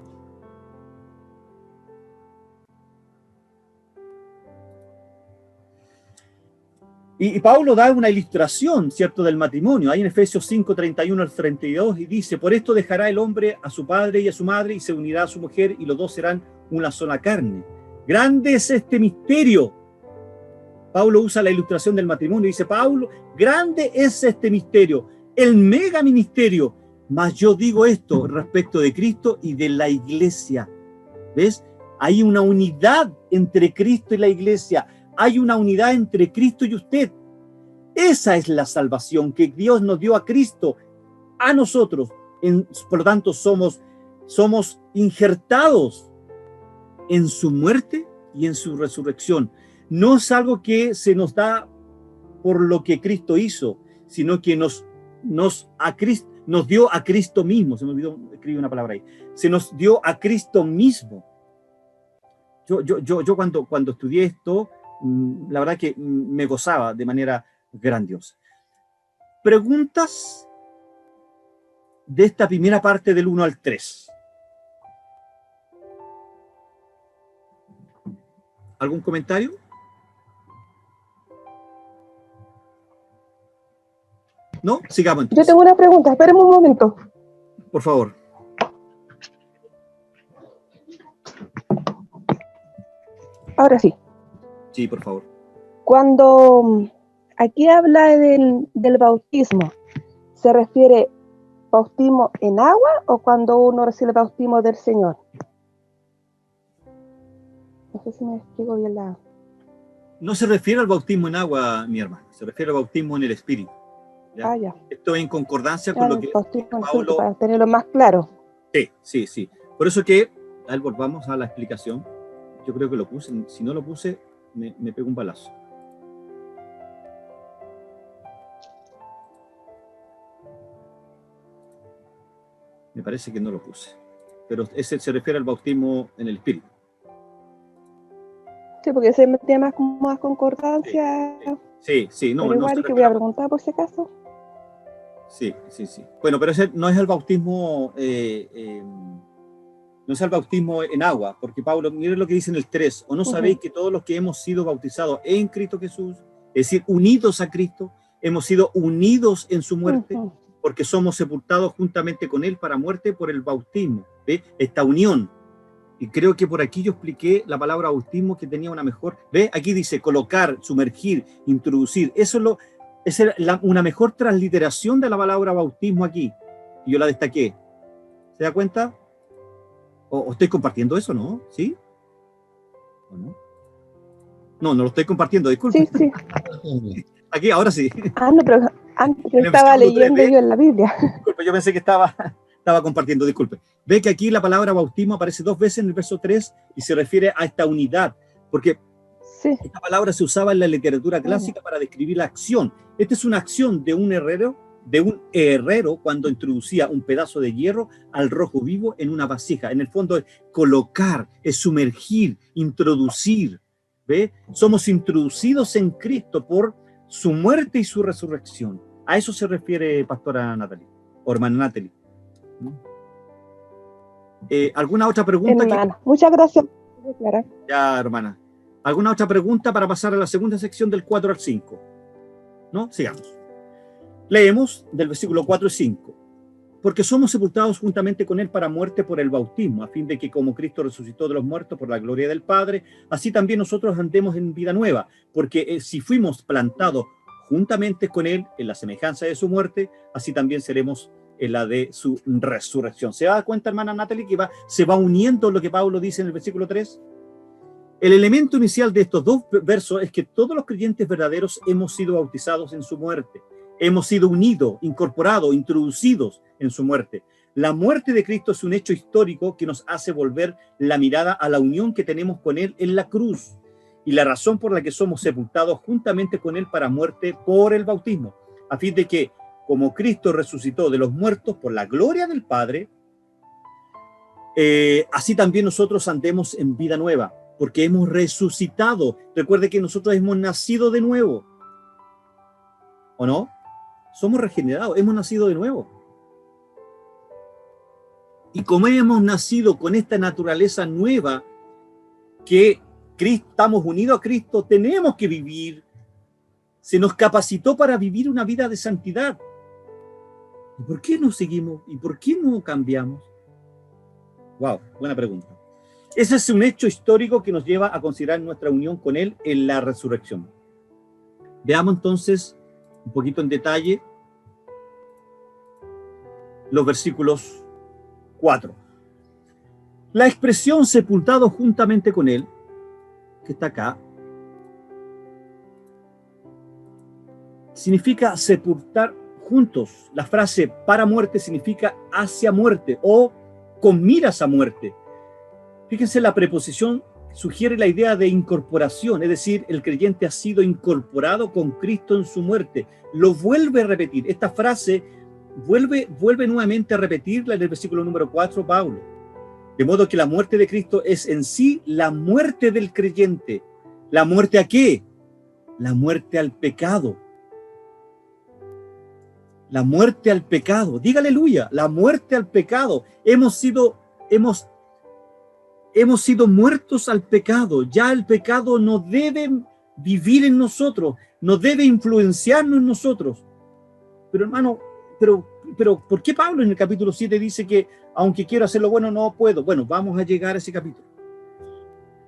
Y Pablo da una ilustración, ¿cierto?, del matrimonio. Ahí en Efesios 5, 31 al 32, y dice: por esto dejará el hombre a su padre y a su madre, y se unirá a su mujer, y los dos serán una sola carne. Grande es este misterio. Pablo usa la ilustración del matrimonio y dice: Pablo, grande es este misterio, el mega ministerio. Mas yo digo esto respecto de Cristo y de la iglesia. ¿Ves? Hay una unidad entre Cristo y la iglesia. Hay una unidad entre Cristo y usted. Esa es la salvación que Dios nos dio a Cristo, a nosotros. Por lo tanto, somos injertados en su muerte y en su resurrección. No es algo que se nos da por lo que Cristo hizo, sino que nos dio a Cristo mismo. Se me olvidó escribir una palabra ahí. Se nos dio a Cristo mismo. Yo cuando estudié esto, la verdad que me gozaba de manera grandiosa. Preguntas de esta primera parte del 1 al 3. ¿Algún comentario? ¿No? Sigamos entonces. Yo tengo una pregunta, espérame un momento. Por favor. Ahora sí. Sí, por favor. Cuando aquí habla del bautismo, ¿se refiere bautismo en agua o cuando uno recibe el bautismo del Señor? No sé si me explico bien la... No se refiere al bautismo en agua, mi hermano. Se refiere al bautismo en el Espíritu. ¿Ya? Ah, ya. Esto es en concordancia con lo que Pablo... Para tenerlo más claro. Sí. Por eso que, volvamos a la explicación. Yo creo que lo puse. Si no lo puse, me pego un balazo. Me parece que no lo puse. Pero ese se refiere al bautismo en el Espíritu. Sí, porque ese tiene más concordancia. Sí. No, pero igual, no que voy a preguntar por si acaso. Sí. Bueno, pero ese no es el bautismo, no es el bautismo en agua, porque Pablo, miren lo que dice en el 3, ¿o no sabéis que todos los que hemos sido bautizados en Cristo Jesús, es decir, unidos a Cristo, hemos sido unidos en su muerte, porque somos sepultados juntamente con Él para muerte por el bautismo? ¿Ve? Esta unión. Y creo que por aquí yo expliqué la palabra bautismo que tenía una mejor. ¿Ve? Aquí dice colocar, sumergir, introducir. Eso es una mejor transliteración de la palabra bautismo aquí. Y yo la destaqué. ¿Se da cuenta? ¿O estoy compartiendo eso, no? ¿Sí? ¿O no? No lo estoy compartiendo, disculpe. Sí. Aquí, ahora sí. No, pero antes estaba leyendo 3, yo en la Biblia. Disculpe, yo pensé que estaba compartiendo, disculpe. Ve que aquí la palabra bautismo aparece 2 veces en el verso 3 y se refiere a esta unidad, porque esta palabra se usaba en la literatura clásica para describir la acción. Esta es una acción de un herrero cuando introducía un pedazo de hierro al rojo vivo en una vasija. En el fondo es colocar, es sumergir, introducir. ¿Ve? Somos introducidos en Cristo por su muerte y su resurrección. A eso se refiere pastora Natalie, o hermana Natalie. ¿Alguna otra pregunta? Hermana, muchas gracias. Ya, hermana. ¿Alguna otra pregunta para pasar a la segunda sección del 4 al 5? ¿No? Sigamos. Leemos del versículo 4 y 5. Porque somos sepultados juntamente con Él para muerte por el bautismo, a fin de que como Cristo resucitó de los muertos por la gloria del Padre, así también nosotros andemos en vida nueva. Porque si fuimos plantados juntamente con Él en la semejanza de su muerte, así también seremos en la de su resurrección. ¿Se da cuenta, hermana Natalie, que se va uniendo lo que Pablo dice en el versículo 3? El elemento inicial de estos 2 versos es que todos los creyentes verdaderos hemos sido bautizados en su muerte. Hemos sido unidos, incorporados, introducidos en su muerte. La muerte de Cristo es un hecho histórico que nos hace volver la mirada a la unión que tenemos con Él en la cruz y la razón por la que somos sepultados juntamente con Él para muerte por el bautismo, a fin de que, como Cristo resucitó de los muertos por la gloria del Padre, así también nosotros andemos en vida nueva, porque hemos resucitado. Recuerde que nosotros hemos nacido de nuevo. ¿O no? Somos regenerados, hemos nacido de nuevo. Y como hemos nacido con esta naturaleza nueva, que estamos unidos a Cristo, tenemos que vivir se nos capacitó para vivir una vida de santidad. ¿Y por qué no seguimos? ¿Y por qué no cambiamos? Wow, buena pregunta. Ese es un hecho histórico que nos lleva a considerar nuestra unión con Él en la resurrección. Veamos entonces un poquito en detalle los versículos 4. La expresión sepultado juntamente con Él, que está acá, significa sepultar juntos. La frase para muerte significa hacia muerte o con miras a muerte. Fíjense, la preposición sugiere la idea de incorporación, es decir, el creyente ha sido incorporado con Cristo en su muerte. Lo vuelve a repetir. Esta frase vuelve nuevamente a repetirla en el versículo número 4, Pablo. De modo que la muerte de Cristo es en sí la muerte del creyente. ¿La muerte a qué? La muerte al pecado. La muerte al pecado. Diga aleluya, la muerte al pecado. Hemos sido muertos al pecado. Ya el pecado no debe vivir en nosotros, no debe influenciarnos en nosotros. Pero hermano, pero ¿por qué Pablo en el capítulo 7 dice que aunque quiero hacer lo bueno no puedo? Bueno, vamos a llegar a ese capítulo.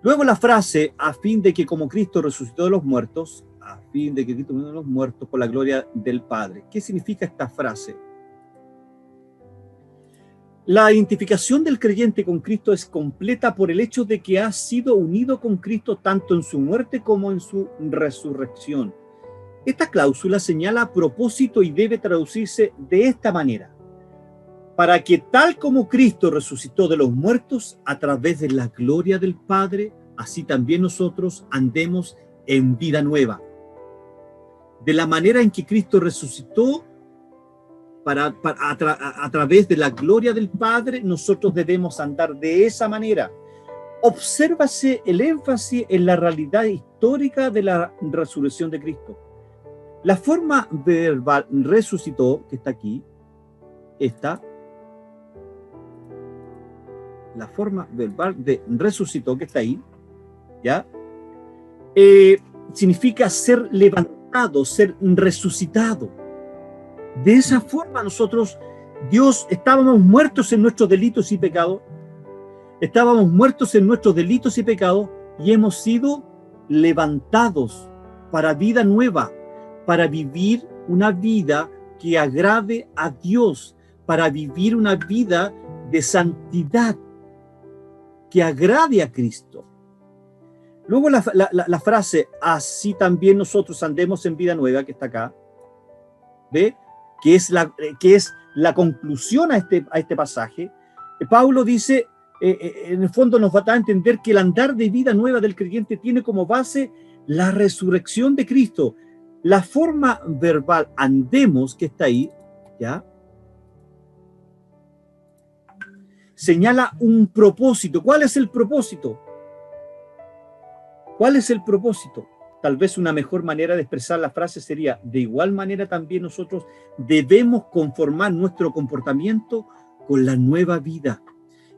Luego la frase, a fin de que como Cristo resucitó de los muertos, a fin de que Cristo resucitó de los muertos por la gloria del Padre. ¿Qué significa esta frase? La identificación del creyente con Cristo es completa por el hecho de que ha sido unido con Cristo tanto en su muerte como en su resurrección. Esta cláusula señala propósito y debe traducirse de esta manera: para que tal como Cristo resucitó de los muertos a través de la gloria del Padre, así también nosotros andemos en vida nueva. De la manera en que Cristo resucitó a través de la gloria del Padre, nosotros debemos andar de esa manera. Obsérvase el énfasis en la realidad histórica de la resurrección de Cristo. La forma verbal resucitó, que está aquí, la forma verbal de resucitó, que está ahí, ¿ya? Significa ser levantado, ser resucitado. De esa forma nosotros, Dios, estábamos muertos en nuestros delitos y pecados, y hemos sido levantados para vida nueva, para vivir una vida que agrade a Dios, para vivir una vida de santidad que agrade a Cristo. Luego la frase, así también nosotros andemos en vida nueva, que está acá, ¿ve? Que es la conclusión a este pasaje. Pablo dice, en el fondo nos va a dar a entender que el andar de vida nueva del creyente tiene como base la resurrección de Cristo. La forma verbal andemos, que está ahí, ¿ya? Señala un propósito. ¿Cuál es el propósito? ¿Cuál es el propósito? Tal vez una mejor manera de expresar la frase sería: de igual manera también nosotros debemos conformar nuestro comportamiento con la nueva vida.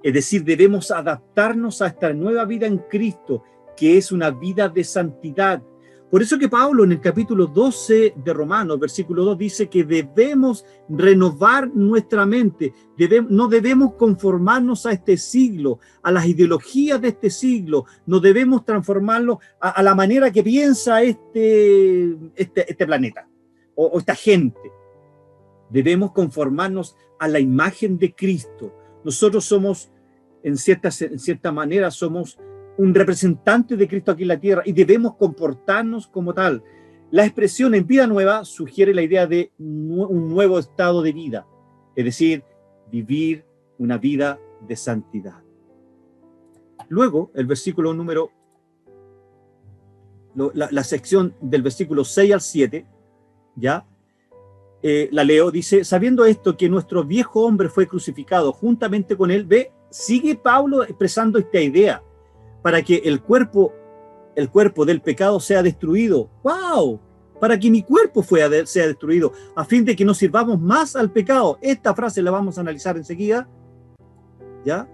Es decir, debemos adaptarnos a esta nueva vida en Cristo, que es una vida de santidad. Por eso que Pablo en el capítulo 12 de Romanos, versículo 2, dice que debemos renovar nuestra mente. No debemos conformarnos a este siglo, a las ideologías de este siglo. No debemos transformarlo a la manera que piensa este planeta o esta gente. Debemos conformarnos a la imagen de Cristo. Nosotros somos, en cierta manera, somos un representante de Cristo aquí en la tierra y debemos comportarnos como tal. La expresión en vida nueva sugiere la idea de un nuevo estado de vida, es decir, vivir una vida de santidad. Luego, el versículo número, la sección del versículo 6 al 7, ¿ya? La leo, dice: sabiendo esto, que nuestro viejo hombre fue crucificado juntamente con él, sigue Pablo expresando esta idea, para que el cuerpo del pecado sea destruido. ¡Wow! Para que mi cuerpo sea destruido, a fin de que no sirvamos más al pecado. Esta frase la vamos a analizar enseguida, ¿ya?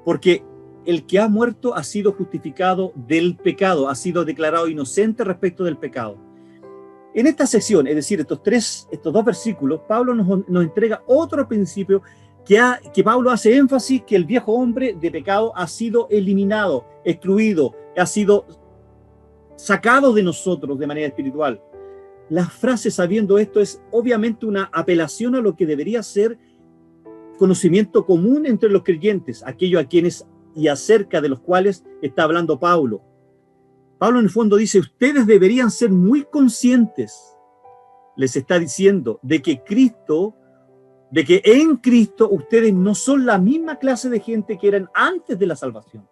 Porque el que ha muerto ha sido justificado del pecado, ha sido declarado inocente respecto del pecado. En esta sección, es decir, estos dos versículos, Pablo nos entrega otro principio que Pablo hace énfasis, que el viejo hombre de pecado ha sido eliminado, excluido, ha sido sacado de nosotros de manera espiritual. La frase sabiendo esto es obviamente una apelación a lo que debería ser conocimiento común entre los creyentes, aquellos a quienes y acerca de los cuales está hablando Pablo. Pablo en el fondo dice, ustedes deberían ser muy conscientes, les está diciendo, de que en Cristo ustedes no son la misma clase de gente que eran antes de la salvación.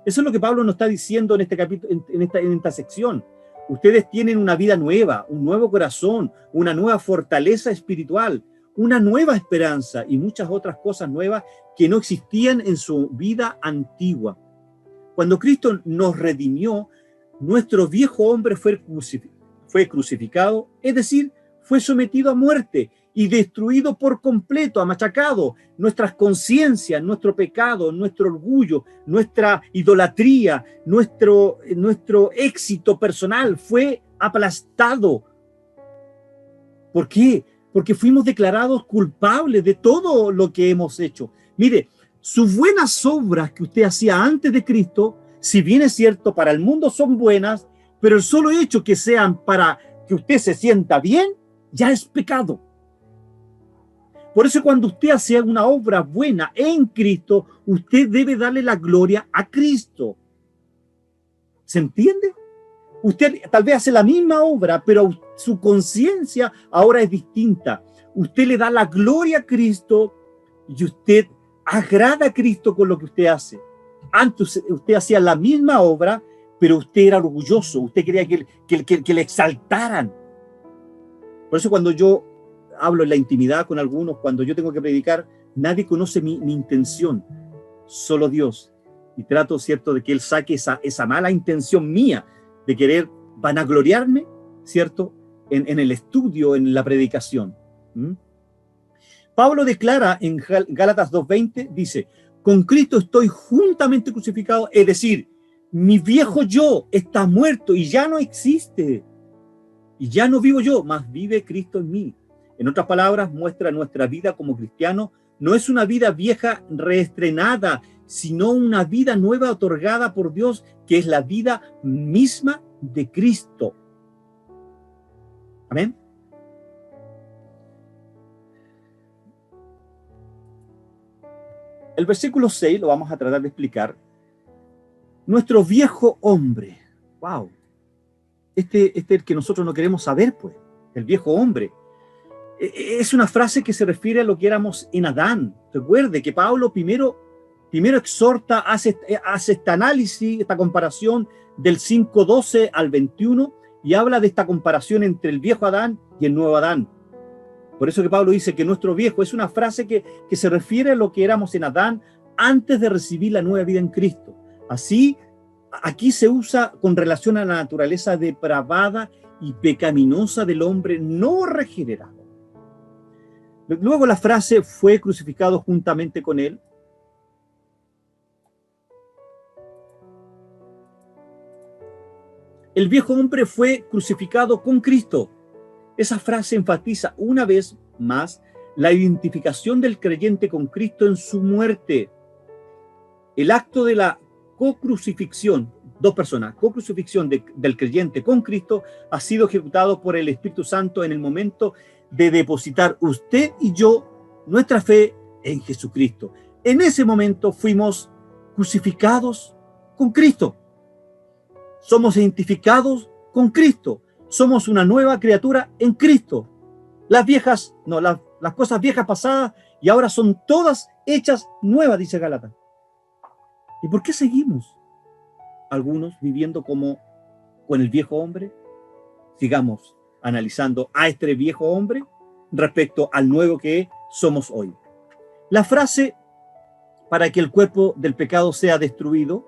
Eso es lo que Pablo nos está diciendo en este capítulo, en esta sección. Ustedes tienen una vida nueva, un nuevo corazón, una nueva fortaleza espiritual, una nueva esperanza y muchas otras cosas nuevas que no existían en su vida antigua. Cuando Cristo nos redimió, nuestro viejo hombre fue crucificado, es decir, fue sometido a muerte y destruido por completo, machacado. Nuestras conciencias, nuestro pecado, nuestro orgullo, nuestra idolatría, nuestro éxito personal fue aplastado. ¿Por qué? Porque fuimos declarados culpables de todo lo que hemos hecho. Mire, sus buenas obras que usted hacía antes de Cristo, si bien es cierto, para el mundo son buenas, pero el solo hecho que sean para que usted se sienta bien, ya es pecado. Por eso cuando usted hace una obra buena en Cristo, usted debe darle la gloria a Cristo. ¿Se entiende? Usted tal vez hace la misma obra, pero su conciencia ahora es distinta. Usted le da la gloria a Cristo y usted agrada a Cristo con lo que usted hace. Antes usted hacía la misma obra, pero usted era orgulloso. Usted quería que le exaltaran. Por eso cuando yo hablo en la intimidad con algunos, cuando yo tengo que predicar, nadie conoce mi intención, solo Dios. Y trato, ¿cierto?, de que Él saque esa mala intención mía de querer vanagloriarme, ¿cierto?, en el estudio, en la predicación. Pablo declara en Gálatas 2:20, dice, con Cristo estoy juntamente crucificado, es decir, mi viejo yo está muerto y ya no existe. Y ya no vivo yo, mas vive Cristo en mí. En otras palabras, muestra nuestra vida como cristianos. No es una vida vieja reestrenada, sino una vida nueva otorgada por Dios, que es la vida misma de Cristo. Amén. El versículo 6 lo vamos a tratar de explicar. Nuestro viejo hombre. Wow. Este es el que nosotros no queremos saber, pues. El viejo hombre. Es una frase que se refiere a lo que éramos en Adán. Recuerde que Pablo primero exhorta, hace este análisis, esta comparación del 5:12 al 21 y habla de esta comparación entre el viejo Adán y el nuevo Adán. Por eso que Pablo dice que nuestro viejo es una frase que se refiere a lo que éramos en Adán antes de recibir la nueva vida en Cristo. Así, aquí se usa con relación a la naturaleza depravada y pecaminosa del hombre no regenerado. Luego la frase fue crucificado juntamente con él. El viejo hombre fue crucificado con Cristo. Esa frase enfatiza una vez más la identificación del creyente con Cristo en su muerte. El acto de la co-crucifixión, dos personas, co-crucifixión del creyente con Cristo ha sido ejecutado por el Espíritu Santo en el momento de depositar usted y yo nuestra fe en Jesucristo. En ese momento fuimos crucificados con Cristo. Somos identificados con Cristo. Somos una nueva criatura en Cristo. Las cosas viejas pasadas y ahora son todas hechas nuevas, dice Gálatas. ¿Y por qué seguimos algunos viviendo como con el viejo hombre? Sigamos analizando a este viejo hombre respecto al nuevo que somos hoy. La frase para que el cuerpo del pecado sea destruido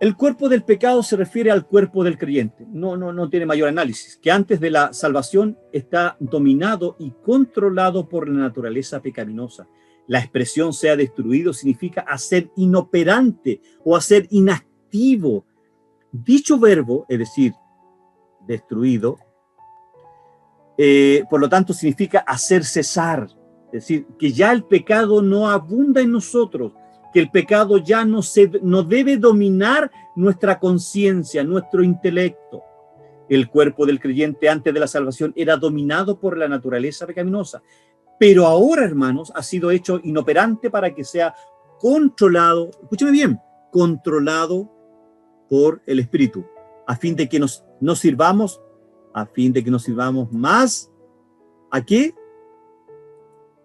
el cuerpo del pecado se refiere al cuerpo del creyente. No tiene mayor análisis. Que antes de la salvación está dominado y controlado por la naturaleza pecaminosa. la expresión sea destruido significa hacer inoperante o hacer inactivo. Dicho verbo, es decir, destruido, por lo tanto significa hacer cesar. Es decir, que ya el pecado no abunda en nosotros, que el pecado ya no debe dominar nuestra conciencia, nuestro intelecto. El cuerpo del creyente antes de la salvación era dominado por la naturaleza pecaminosa, pero ahora, hermanos, ha sido hecho inoperante para que sea controlado, escúcheme bien, controlado por el Espíritu, a fin de que nos sirvamos más, ¿a qué?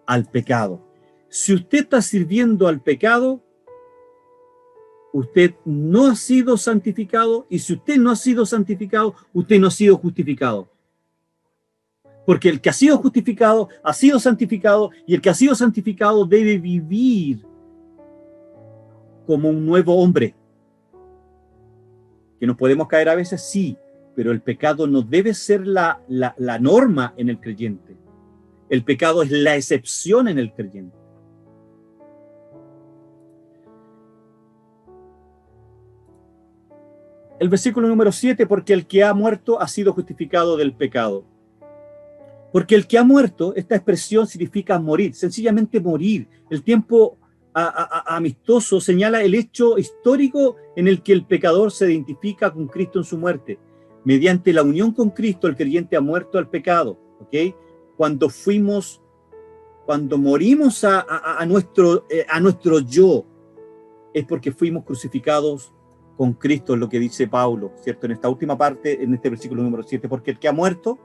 Al pecado. Si usted está sirviendo al pecado, usted no ha sido santificado, y si usted no ha sido santificado, usted no ha sido justificado. Porque el que ha sido justificado, ha sido santificado, y el que ha sido santificado debe vivir como un nuevo hombre. ¿Que nos podemos caer a veces? Sí, pero el pecado no debe ser la norma en el creyente. El pecado es la excepción en el creyente. El versículo número 7, porque el que ha muerto ha sido justificado del pecado. Porque el que ha muerto, esta expresión significa morir, sencillamente morir. El tiempo amistoso señala el hecho histórico en el que el pecador se identifica con Cristo en su muerte. Mediante la unión con Cristo, el creyente ha muerto al pecado. ¿Okay? Cuando morimos a nuestro yo, es porque fuimos crucificados con Cristo, es lo que dice Pablo, ¿cierto? En esta última parte, en este versículo número 7, porque el que ha muerto,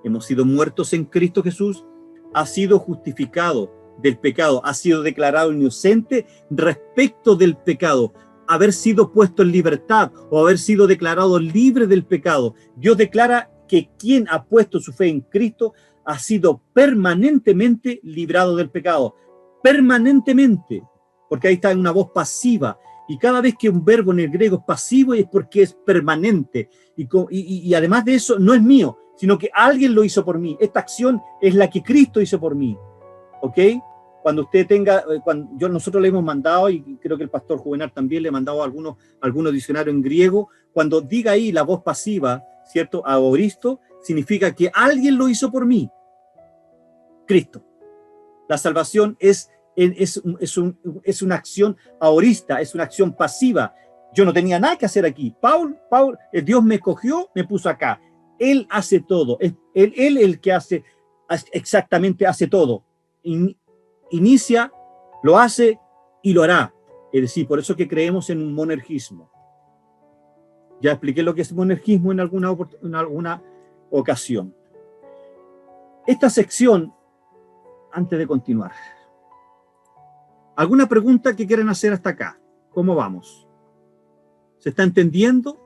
hemos sido muertos en Cristo Jesús, ha sido justificado del pecado, ha sido declarado inocente respecto del pecado, haber sido puesto en libertad o haber sido declarado libre del pecado. Dios declara que quien ha puesto su fe en Cristo ha sido permanentemente librado del pecado, permanentemente, porque ahí está en una voz pasiva. Y cada vez que un verbo en el griego es pasivo es porque es permanente. Y además de eso, no es mío, sino que alguien lo hizo por mí. Esta acción es la que Cristo hizo por mí. ¿Ok? Cuando usted tenga, nosotros le hemos mandado, y creo que el pastor Juvenal también le ha mandado algunos diccionarios en griego, cuando diga ahí la voz pasiva, ¿cierto? Aoristo, significa que alguien lo hizo por mí. Cristo. La salvación es una acción aorista, es una acción pasiva. Yo no tenía nada que hacer aquí. Dios me escogió, me puso acá. Él hace todo. Él el que hace todo. Inicia, lo hace y lo hará. Es decir, por eso que creemos en un monergismo. Ya expliqué lo que es monergismo en alguna ocasión. Esta sección, antes de continuar, ¿alguna pregunta que quieran hacer hasta acá? ¿Cómo vamos? ¿Se está entendiendo?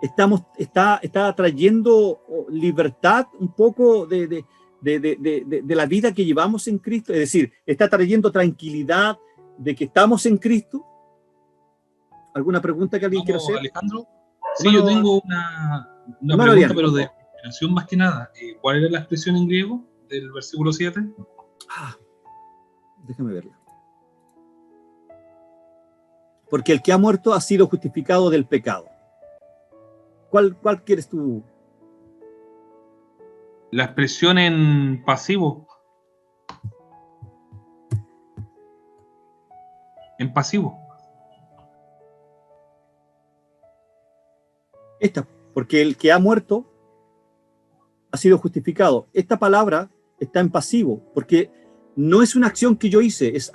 ¿Está trayendo libertad un poco de la vida que llevamos en Cristo? Es decir, ¿está trayendo tranquilidad de que estamos en Cristo? ¿Alguna pregunta que alguien quiera hacer? Alejandro, sí, yo tengo una pregunta, pero de explicación más que nada. ¿Cuál era la expresión en griego del versículo 7? Déjame verla. Porque el que ha muerto ha sido justificado del pecado. ¿Cuál quieres tú? La expresión en pasivo. En pasivo. Esta, porque el que ha muerto ha sido justificado. Esta palabra está en pasivo, porque no es una acción que yo hice, es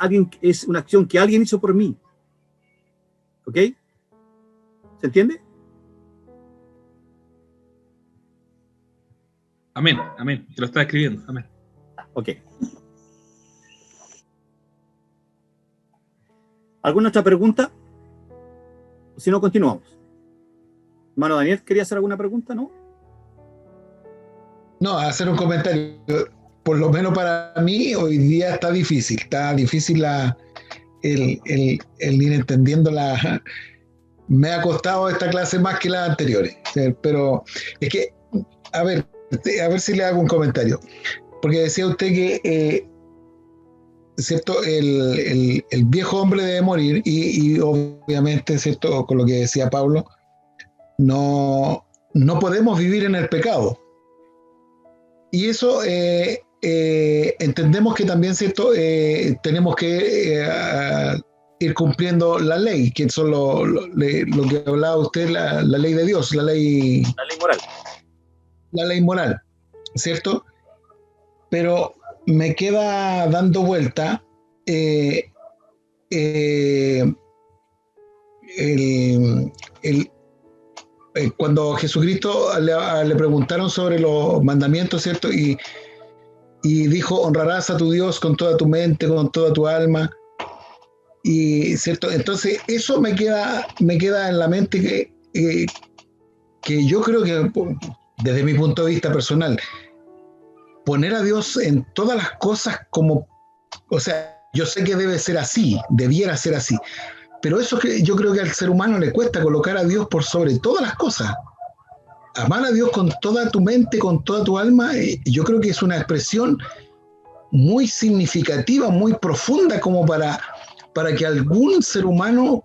una acción que alguien hizo por mí. ¿Ok? ¿Se entiende? Amén, amén. Te lo estaba escribiendo. Amén. Ok. ¿Alguna otra pregunta? Si no, continuamos. Hermano Daniel, ¿quería hacer alguna pregunta? ¿No? No, hacer un comentario. Por lo menos para mí, hoy día está difícil. Está difícil el ir entendiendo Me ha costado esta clase más que las anteriores. Pero es que, a ver si le hago un comentario. Porque decía usted que ¿cierto? El viejo hombre debe morir y obviamente, ¿cierto? Con lo que decía Pablo, no podemos vivir en el pecado. Y eso entendemos que también, ¿cierto? Tenemos que ir cumpliendo la ley, que son lo que hablaba usted, la ley de Dios, la ley moral. La ley moral, ¿cierto? Pero me queda dando vuelta cuando Jesucristo le preguntaron sobre los mandamientos, ¿cierto? Y dijo, honrarás a tu Dios con toda tu mente, con toda tu alma. Y, ¿cierto? Entonces, eso me queda en la mente que yo creo que, desde mi punto de vista personal, poner a Dios en todas las cosas como, o sea, yo sé que debe ser así, debiera ser así, pero eso que yo creo que al ser humano le cuesta colocar a Dios por sobre todas las cosas. Amar a Dios con toda tu mente, con toda tu alma, yo creo que es una expresión muy significativa, muy profunda, como para que algún ser humano,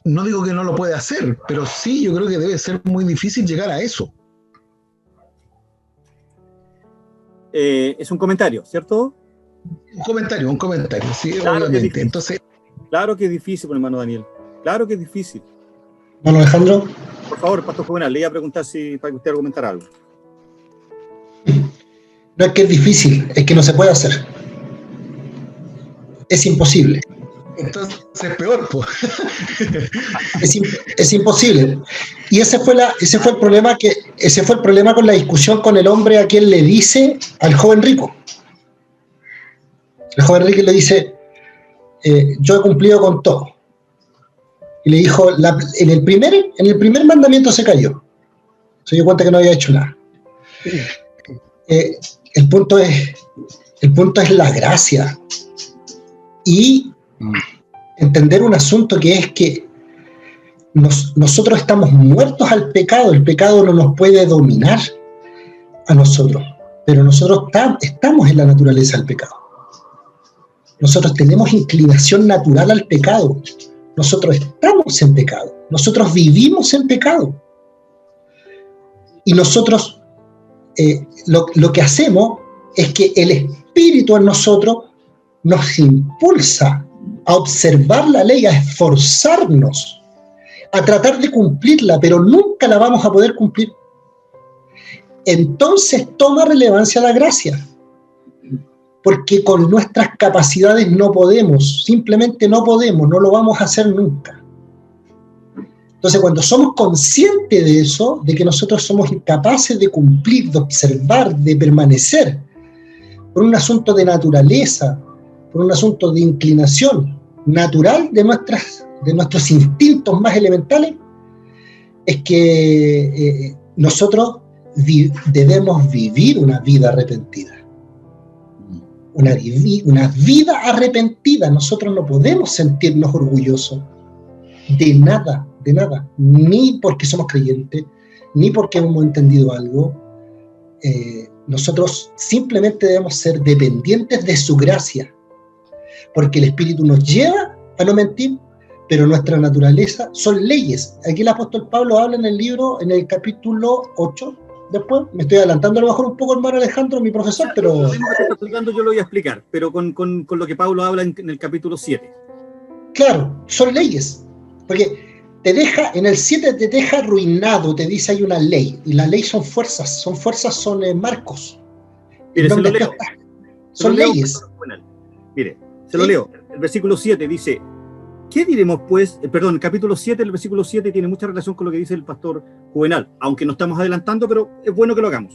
no digo que no lo puede hacer, pero sí yo creo que debe ser muy difícil llegar a eso. Es un comentario, ¿cierto? Un comentario, sí, claro, obviamente. Entonces, claro que es difícil, hermano Daniel. Claro que es difícil. Bueno, Alejandro. Por favor, Pastor Juvenal, le iba a preguntar para que usted argumentara algo. No es que es difícil, es que no se puede hacer. Es imposible. Entonces es peor, pues. Es imposible. Y ese fue el problema con la discusión con el hombre a quien le dice al joven rico. El joven rico le dice, yo he cumplido con todo. Y le dijo, en el primer mandamiento se cayó. Se dio cuenta que no había hecho nada. El punto es la gracia. Y entender un asunto que es que nosotros estamos muertos al pecado. El pecado no nos puede dominar a nosotros, pero nosotros estamos en la naturaleza del pecado. Nosotros tenemos inclinación natural al pecado. Nosotros estamos en pecado. Nosotros vivimos en pecado. Y nosotros lo que hacemos es que el Espíritu en nosotros nos impulsa a observar la ley, a esforzarnos, a tratar de cumplirla, pero nunca la vamos a poder cumplir. Entonces toma relevancia la gracia, porque con nuestras capacidades no podemos, simplemente no podemos, no lo vamos a hacer nunca. Entonces, cuando somos conscientes de eso, de que nosotros somos incapaces de cumplir, de observar, de permanecer, por un asunto de naturaleza, por un asunto de inclinación natural de nuestros instintos más elementales, es que nosotros debemos vivir una vida arrepentida. Una vida arrepentida. Nosotros no podemos sentirnos orgullosos de nada, ni porque somos creyentes, ni porque hemos entendido algo. Nosotros simplemente debemos ser dependientes de su gracia, porque el Espíritu nos lleva a no mentir, pero nuestra naturaleza son leyes. Aquí el apóstol Pablo habla en el libro, en el capítulo 8, después, me estoy adelantando a lo mejor un poco, hermano Alejandro, mi profesor, pero... Lo mismo que está explicando yo lo voy a explicar, pero con lo que Pablo habla en el capítulo 7. Claro, son leyes, porque en el 7 te deja arruinado, te dice hay una ley, y la ley son fuerzas, son marcos. Mire, se lo leo. Son leyes. Mire, se lo leo. El versículo 7 dice, ¿qué diremos pues? El capítulo 7, el versículo 7 tiene mucha relación con lo que dice el pastor Juvenal, aunque no estamos adelantando, pero es bueno que lo hagamos.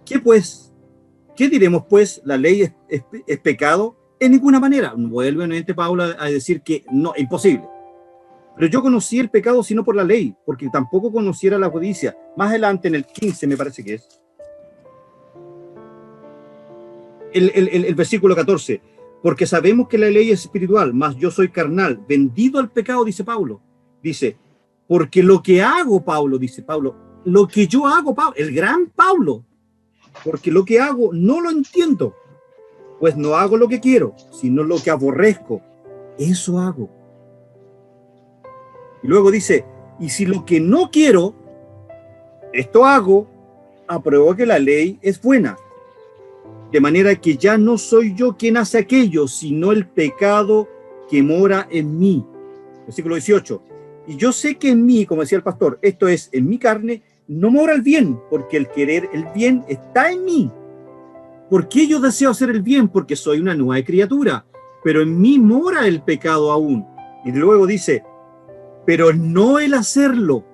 ¿Qué diremos pues? ¿La ley es pecado? En ninguna manera. Vuelve nuevamente Pablo a decir que no, es imposible. Pero yo conocí el pecado sino por la ley, porque tampoco conociera la codicia. Más adelante, en el 15, me parece que es. El versículo 14. Porque sabemos que la ley es espiritual, mas yo soy carnal, vendido al pecado, dice Pablo. Dice, porque lo que hago, Pablo, dice Pablo, lo que yo hago, Pablo, el gran Pablo, porque lo que hago no lo entiendo. pues no hago lo que quiero, sino lo que aborrezco. Eso hago. Y luego dice, y si lo que no quiero, esto hago, apruebo que la ley es buena. De manera que ya no soy yo quien hace aquello, sino el pecado que mora en mí. Versículo 18. Y yo sé que en mí, como decía el pastor, esto es, en mi carne, no mora el bien, porque el querer el bien está en mí. ¿Por qué yo deseo hacer el bien? Porque soy una nueva criatura, pero en mí mora el pecado aún. Y luego dice, pero no el hacerlo,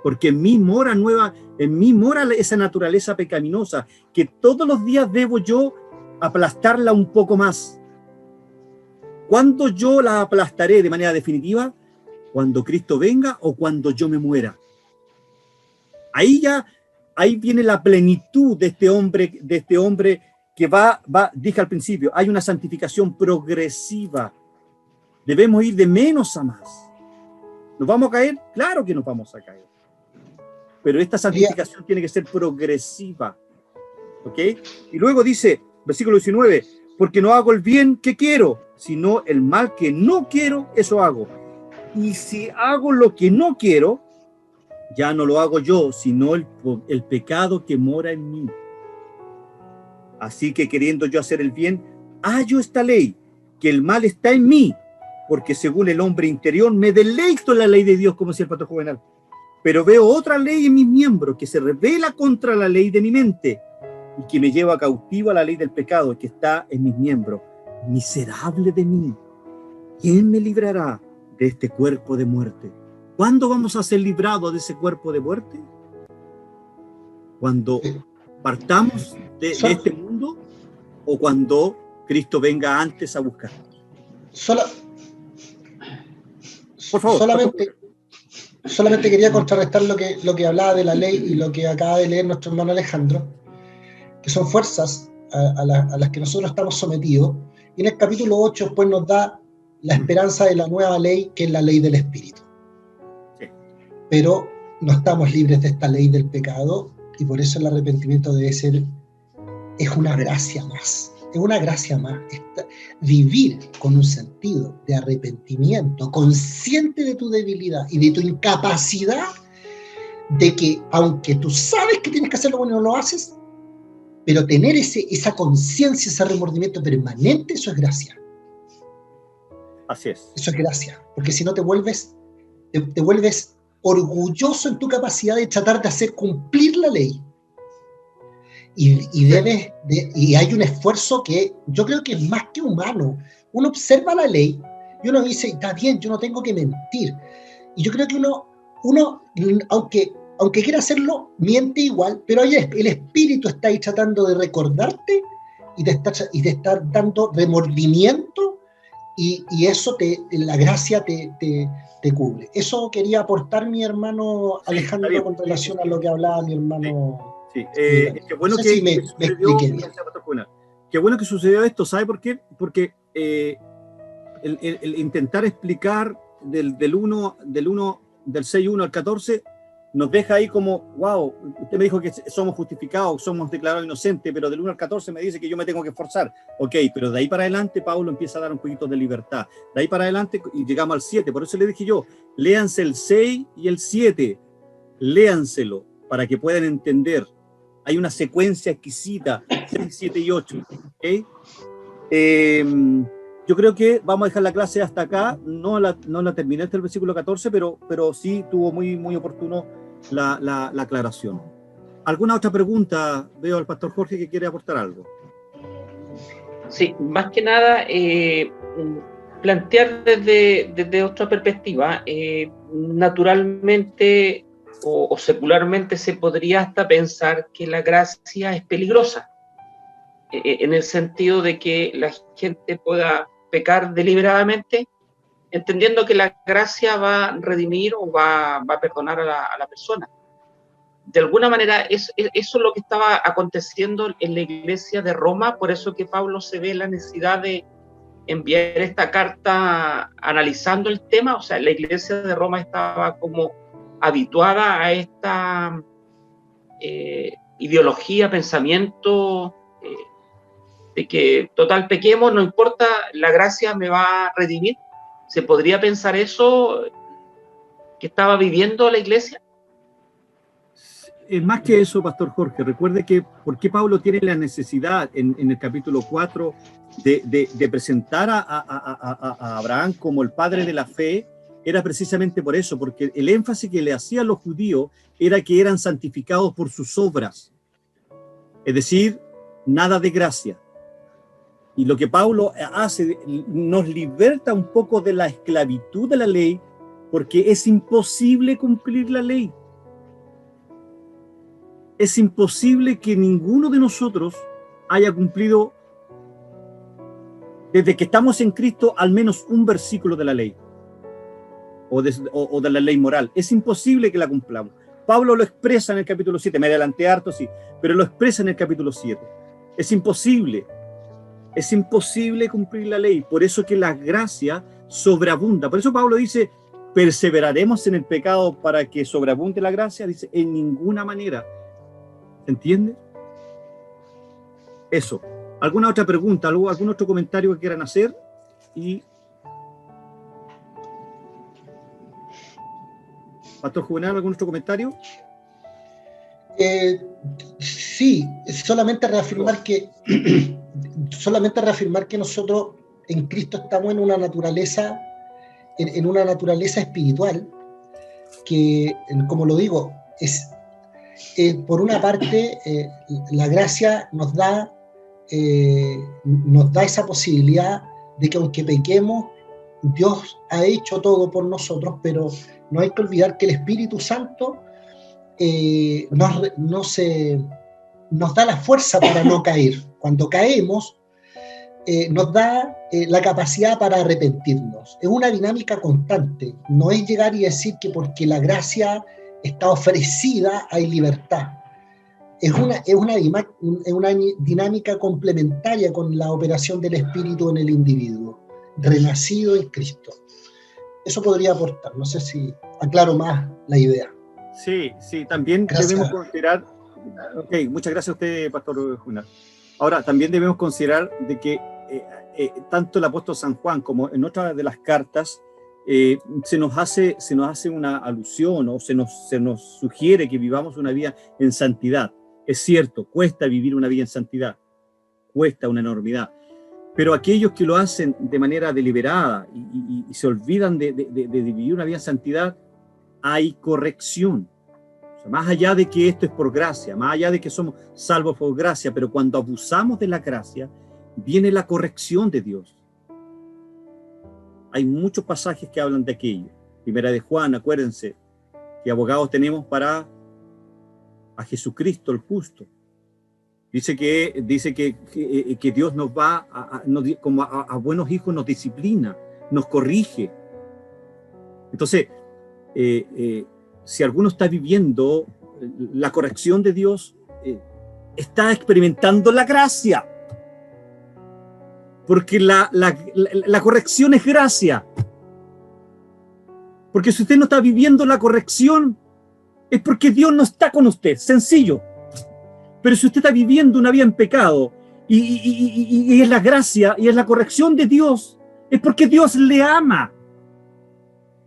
porque en mí mora esa naturaleza pecaminosa, que todos los días debo yo aplastarla un poco más. ¿Cuándo yo la aplastaré de manera definitiva? ¿Cuando Cristo venga o cuando yo me muera? Ahí viene la plenitud de este hombre que va, dije al principio, hay una santificación progresiva. Debemos ir de menos a más. ¿Nos vamos a caer? Claro que nos vamos a caer. Pero esta santificación tiene que ser progresiva. ¿Ok? Y luego dice, versículo 19, porque no hago el bien que quiero, sino el mal que no quiero, eso hago. Y si hago lo que no quiero, ya no lo hago yo, sino el pecado que mora en mí. Así que queriendo yo hacer el bien, hallo esta ley, que el mal está en mí, porque según el hombre interior me deleito en la ley de Dios, como decía el pastor Juvenal. Pero veo otra ley en mis miembros que se revela contra la ley de mi mente y que me lleva cautivo a la ley del pecado que está en mis miembros. Miserable de mí, ¿quién me librará de este cuerpo de muerte? ¿Cuándo vamos a ser librados de ese cuerpo de muerte? ¿Cuando partamos de este mundo o cuando Cristo venga antes a buscarnos? Por favor. Solamente quería contrarrestar lo que hablaba de la ley y lo que acaba de leer nuestro hermano Alejandro, que son fuerzas a las que nosotros estamos sometidos. Y en el capítulo 8 pues nos da la esperanza de la nueva ley, que es la ley del Espíritu. Sí. Pero no estamos libres de esta ley del pecado, y por eso el arrepentimiento es una gracia más. Es una gracia más. Vivir con un sentido de arrepentimiento, consciente de tu debilidad y de tu incapacidad, de que aunque tú sabes que tienes que hacerlo bueno, no lo haces, pero tener esa conciencia, ese remordimiento permanente, eso es gracia. Así es. Eso es gracia, porque si no te vuelves orgulloso en tu capacidad de tratar de hacer cumplir la ley. Y hay un esfuerzo que yo creo que es más que humano. Uno observa la ley y uno dice, está bien, yo no tengo que mentir. Y yo creo que uno aunque quiera hacerlo, miente igual, pero el Espíritu está ahí tratando de recordarte y de estar dando remordimiento, y eso la gracia te cubre. Eso quería aportar mi hermano Alejandro, sí, con relación a lo que hablaba mi hermano. Sí, qué bueno que me expliqué bien. Qué bueno que sucedió esto, ¿sabe por qué? Porque el intentar explicar del 6.1 al 14 nos deja ahí como, wow, usted me dijo que somos justificados, somos declarados inocentes, pero del 1 al 14 me dice que yo me tengo que esforzar. Ok, pero de ahí para adelante Pablo empieza a dar un poquito de libertad. De ahí para adelante y llegamos al 7, por eso le dije yo, léanse el 6 y el 7, léanselo para que puedan entender. Hay una secuencia exquisita, 6, 7 y 8. ¿Okay? Yo creo que vamos a dejar la clase hasta acá. No la terminé hasta el versículo 14, pero sí tuvo muy, muy oportuno la aclaración. ¿Alguna otra pregunta? Veo al pastor Jorge que quiere aportar algo. Sí, más que nada, plantear desde otra perspectiva. Naturalmente o secularmente se podría hasta pensar que la gracia es peligrosa, en el sentido de que la gente pueda pecar deliberadamente, entendiendo que la gracia va a redimir o va a perdonar a la persona. De alguna manera, eso es lo que estaba aconteciendo en la iglesia de Roma, por eso que Pablo se ve la necesidad de enviar esta carta analizando el tema. O sea, la iglesia de Roma estaba como habituada a esta ideología, pensamiento de que total pequemos, no importa, la gracia me va a redimir. ¿Se podría pensar eso que estaba viviendo la iglesia? Más que eso, Pastor Jorge, recuerde que por qué Pablo tiene la necesidad en el capítulo 4 de presentar a Abraham como el padre de la fe, era precisamente por eso, porque el énfasis que le hacían los judíos era que eran santificados por sus obras, es decir, nada de gracia. Y lo que Pablo hace, nos liberta un poco de la esclavitud de la ley, porque es imposible cumplir la ley. Es imposible que ninguno de nosotros haya cumplido, desde que estamos en Cristo, al menos un versículo de la ley o de la ley moral. Es imposible que la cumplamos. Pablo lo expresa en el capítulo 7, me adelanté harto, sí, pero lo expresa en el capítulo 7. Es imposible cumplir la ley. Por eso que la gracia sobreabunda. Por eso Pablo dice, perseveraremos en el pecado para que sobreabunde la gracia. Dice, en ninguna manera. ¿Se entiende? Eso. ¿Alguna otra pregunta? ¿Algún otro comentario que quieran hacer? Y Pastor Juvenal, ¿algún otro comentario? Sí, solamente reafirmar que nosotros en Cristo estamos en una naturaleza espiritual que, como lo digo, es por una parte la gracia nos da esa posibilidad de que aunque pequemos, Dios ha hecho todo por nosotros, pero no hay que olvidar que el Espíritu Santo nos da la fuerza para no caer. Cuando caemos, nos da la capacidad para arrepentirnos. Es una dinámica constante. No es llegar y decir que porque la gracia está ofrecida hay libertad. Es una dinámica complementaria con la operación del Espíritu en el individuo, renacido en Cristo. Eso podría aportar. No sé si aclaro más la idea. Sí, también debemos considerar. Ok, muchas gracias a usted, Pastor Juvenal. Ahora, también debemos considerar de que tanto el apóstol San Juan como en otras de las cartas se nos hace una alusión o se nos sugiere que vivamos una vida en santidad. Es cierto, cuesta vivir una vida en santidad, cuesta una enormidad, pero aquellos que lo hacen de manera deliberada y se olvidan de vivir una vida en santidad, hay corrección. O sea, más allá de que esto es por gracia, más allá de que somos salvos por gracia, pero cuando abusamos de la gracia, viene la corrección de Dios. Hay muchos pasajes que hablan de aquello. Primera de Juan, acuérdense, que abogados tenemos para a Jesucristo el justo. Dice que Dios nos va, como a buenos hijos nos disciplina, nos corrige. Entonces, si alguno está viviendo la corrección de Dios, está experimentando la gracia. Porque la corrección es gracia. Porque si usted no está viviendo la corrección, es porque Dios no está con usted, sencillo. Pero si usted está viviendo una vida en pecado y es la gracia y es la corrección de Dios, es porque Dios le ama.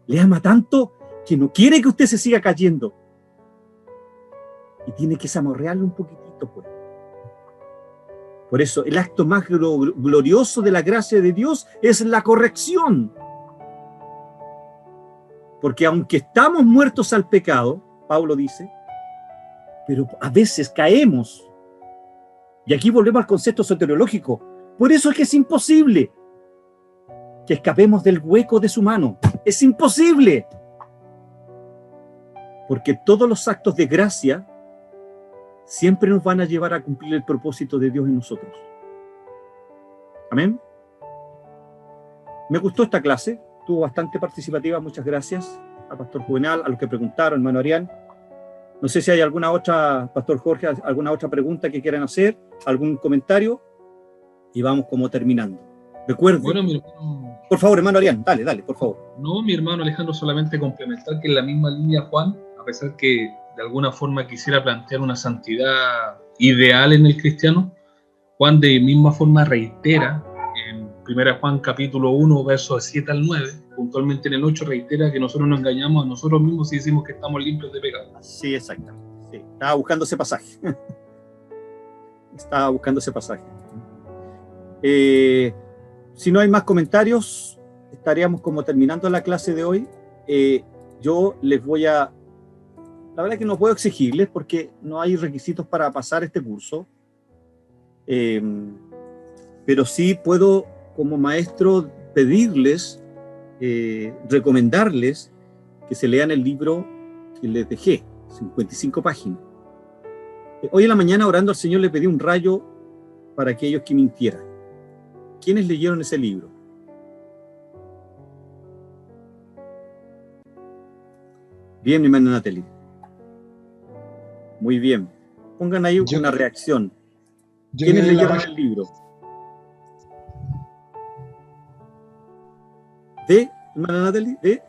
Le ama tanto que no quiere que usted se siga cayendo. Y tiene que saborearlo un poquitito, pues. Por eso, el acto más glorioso de la gracia de Dios es la corrección. Porque aunque estamos muertos al pecado, Pablo dice, pero a veces caemos. Y aquí volvemos al concepto soteriológico. Por eso es que es imposible que escapemos del hueco de su mano. Es imposible. Porque todos los actos de gracia siempre nos van a llevar a cumplir el propósito de Dios en nosotros. Amén. Me gustó esta clase, estuvo bastante participativa, muchas gracias al Pastor Juvenal, a los que preguntaron, hermano Arián. No sé si hay alguna otra, Pastor Jorge, alguna otra pregunta que quieran hacer, algún comentario, y vamos como terminando. Recuerden. Bueno, mi hermano... Por favor, hermano Arián, dale, por favor. No, mi hermano Alejandro, solamente complementar que en la misma línea, Juan, a pesar que de alguna forma quisiera plantear una santidad ideal en el cristiano, Juan de misma forma reitera en 1 Juan capítulo 1, versos 7 al 9, puntualmente en el 8 reitera que nosotros nos engañamos a nosotros mismos si decimos que estamos limpios de pecado. Sí, exactamente. Sí. Estaba buscando ese pasaje. Si no hay más comentarios, estaríamos como terminando la clase de hoy. Yo les voy a... La verdad es que no puedo exigirles porque no hay requisitos para pasar este curso. Pero sí puedo, como maestro, pedirles, recomendarles que se lean el libro que les dejé, 55 páginas. Hoy en la mañana, orando al Señor, le pedí un rayo para aquellos que mintieran. ¿Quiénes leyeron ese libro? Bien, mi hermana Natalie. Muy bien. Pongan ahí una reacción. ¿Quiénes leyeron el libro? ¿Ve, hermana Natalie? ¿Ve?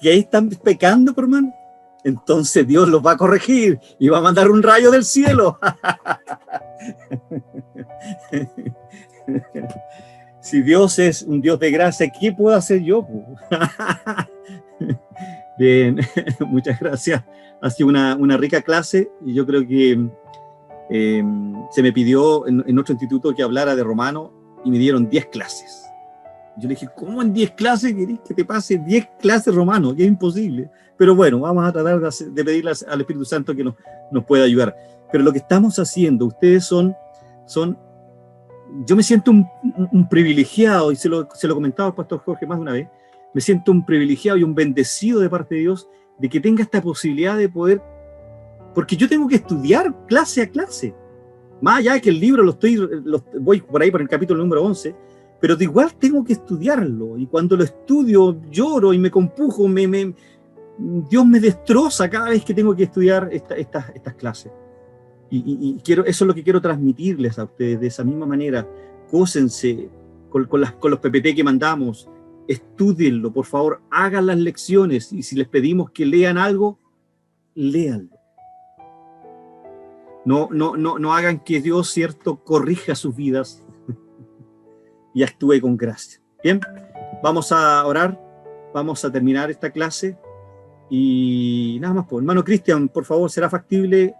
¿Que ahí están pecando, hermano? Entonces Dios los va a corregir y va a mandar un rayo del cielo. Si Dios es un Dios de gracia, ¿qué puedo hacer yo? Bien, muchas gracias. Ha sido una rica clase y yo creo que se me pidió en otro instituto que hablara de Romano y me dieron 10 clases. Yo le dije, ¿cómo en 10 clases querés que te pase 10 clases Romano? Que es imposible. Pero bueno, vamos a tratar de pedirle al Espíritu Santo que nos pueda ayudar. Pero lo que estamos haciendo, ustedes son yo me siento un privilegiado, y se lo comentaba al pastor Jorge más de una vez, me siento un privilegiado y un bendecido de parte de Dios de que tenga esta posibilidad de poder, porque yo tengo que estudiar clase a clase, más allá de que el libro voy por ahí por el capítulo número 11, pero de igual tengo que estudiarlo, y cuando lo estudio lloro y me compujo, Dios me destroza cada vez que tengo que estudiar estas clases. Y quiero, eso es lo que quiero transmitirles a ustedes, de esa misma manera. Cósense con los PPT que mandamos, estúdienlo, por favor, hagan las lecciones, y si les pedimos que lean algo, léanlo. No hagan que Dios, cierto, corrija sus vidas y actúe con gracia. Bien, vamos a orar, vamos a terminar esta clase y nada más. Pues, hermano Cristian, por favor, ¿será factible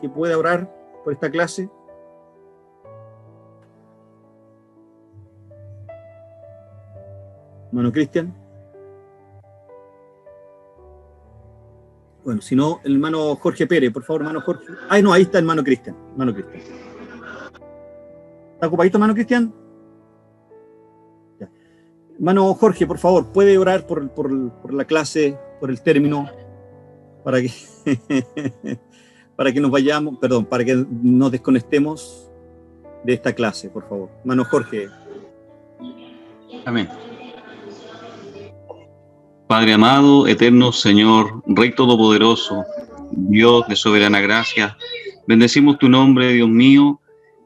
que pueda orar por esta clase? Hermano Cristian. Bueno, si no, el hermano Jorge Pérez, por favor, hermano Jorge. Ay, no, ahí está el hermano Cristian. ¿Está ocupadito, hermano Cristian? Ya. Hermano Jorge, por favor, ¿puede orar por la clase, por el término, para que para que nos vayamos, perdón, para que nos desconectemos de esta clase, por favor? Hermano Jorge. Amén. Padre amado, eterno Señor, Rey Todopoderoso, Dios de soberana gracia, bendecimos tu nombre, Dios mío,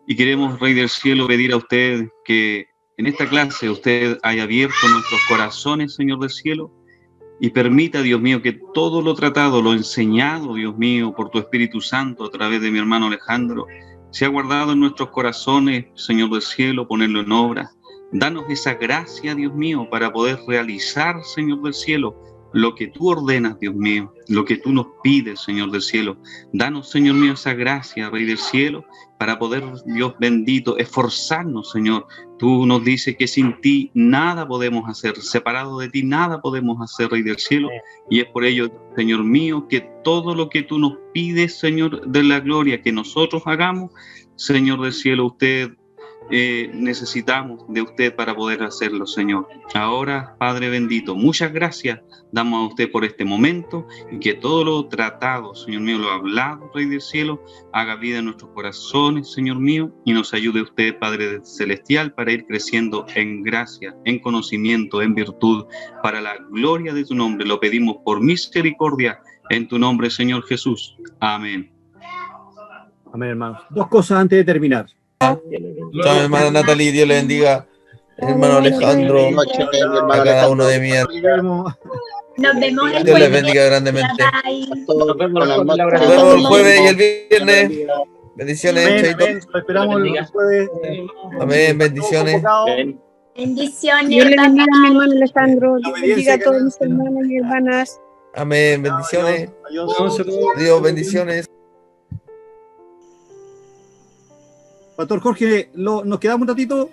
y queremos, Rey del cielo, pedir a usted que en esta clase usted haya abierto nuestros corazones, Señor del cielo, y permita, Dios mío, que todo lo tratado, lo enseñado, Dios mío, por tu Espíritu Santo a través de mi hermano Alejandro, sea guardado en nuestros corazones, Señor del cielo, ponerlo en obra. Danos esa gracia, Dios mío, para poder realizar, Señor del cielo, lo que tú ordenas, Dios mío, lo que tú nos pides, Señor del cielo. Danos, Señor mío, esa gracia, Rey del cielo, para poder, Dios bendito, esforzarnos, Señor. Tú nos dices que sin ti nada podemos hacer, separado de ti nada podemos hacer, Rey del cielo. Y es por ello, Señor mío, que todo lo que tú nos pides, Señor de la gloria, que nosotros hagamos, Señor del cielo, usted necesitamos de usted para poder hacerlo, Señor. Ahora, Padre bendito, muchas gracias damos a usted por este momento, y que todo lo tratado, Señor mío, lo hablado, Rey del cielo, haga vida en nuestros corazones, Señor mío, y nos ayude usted, Padre celestial, para ir creciendo en gracia, en conocimiento, en virtud, para la gloria de tu nombre. Lo pedimos por misericordia, en tu nombre, Señor Jesús. Amén. Amén, hermanos. Dos cosas antes de terminar. Chao, hermana Natalie, Dios le bendiga. Hermano Alejandro, a cada uno de mis hermanos. Nos vemos el Dios les bendiga grandemente. Nos vemos el jueves y el viernes. Bendiciones, Amén, chaito. amén. Lo esperamos Bendiga. después de Amén, bendiciones. Ven. Bendiciones. Dios le bendiga a mi hermano Alejandro. La Dios bendiga obediencia a todos que mis tenemos. hermanos y hermanas. Amén, bendiciones. Adiós. Dios, bendiciones. Pastor Jorge, nos quedamos un ratito.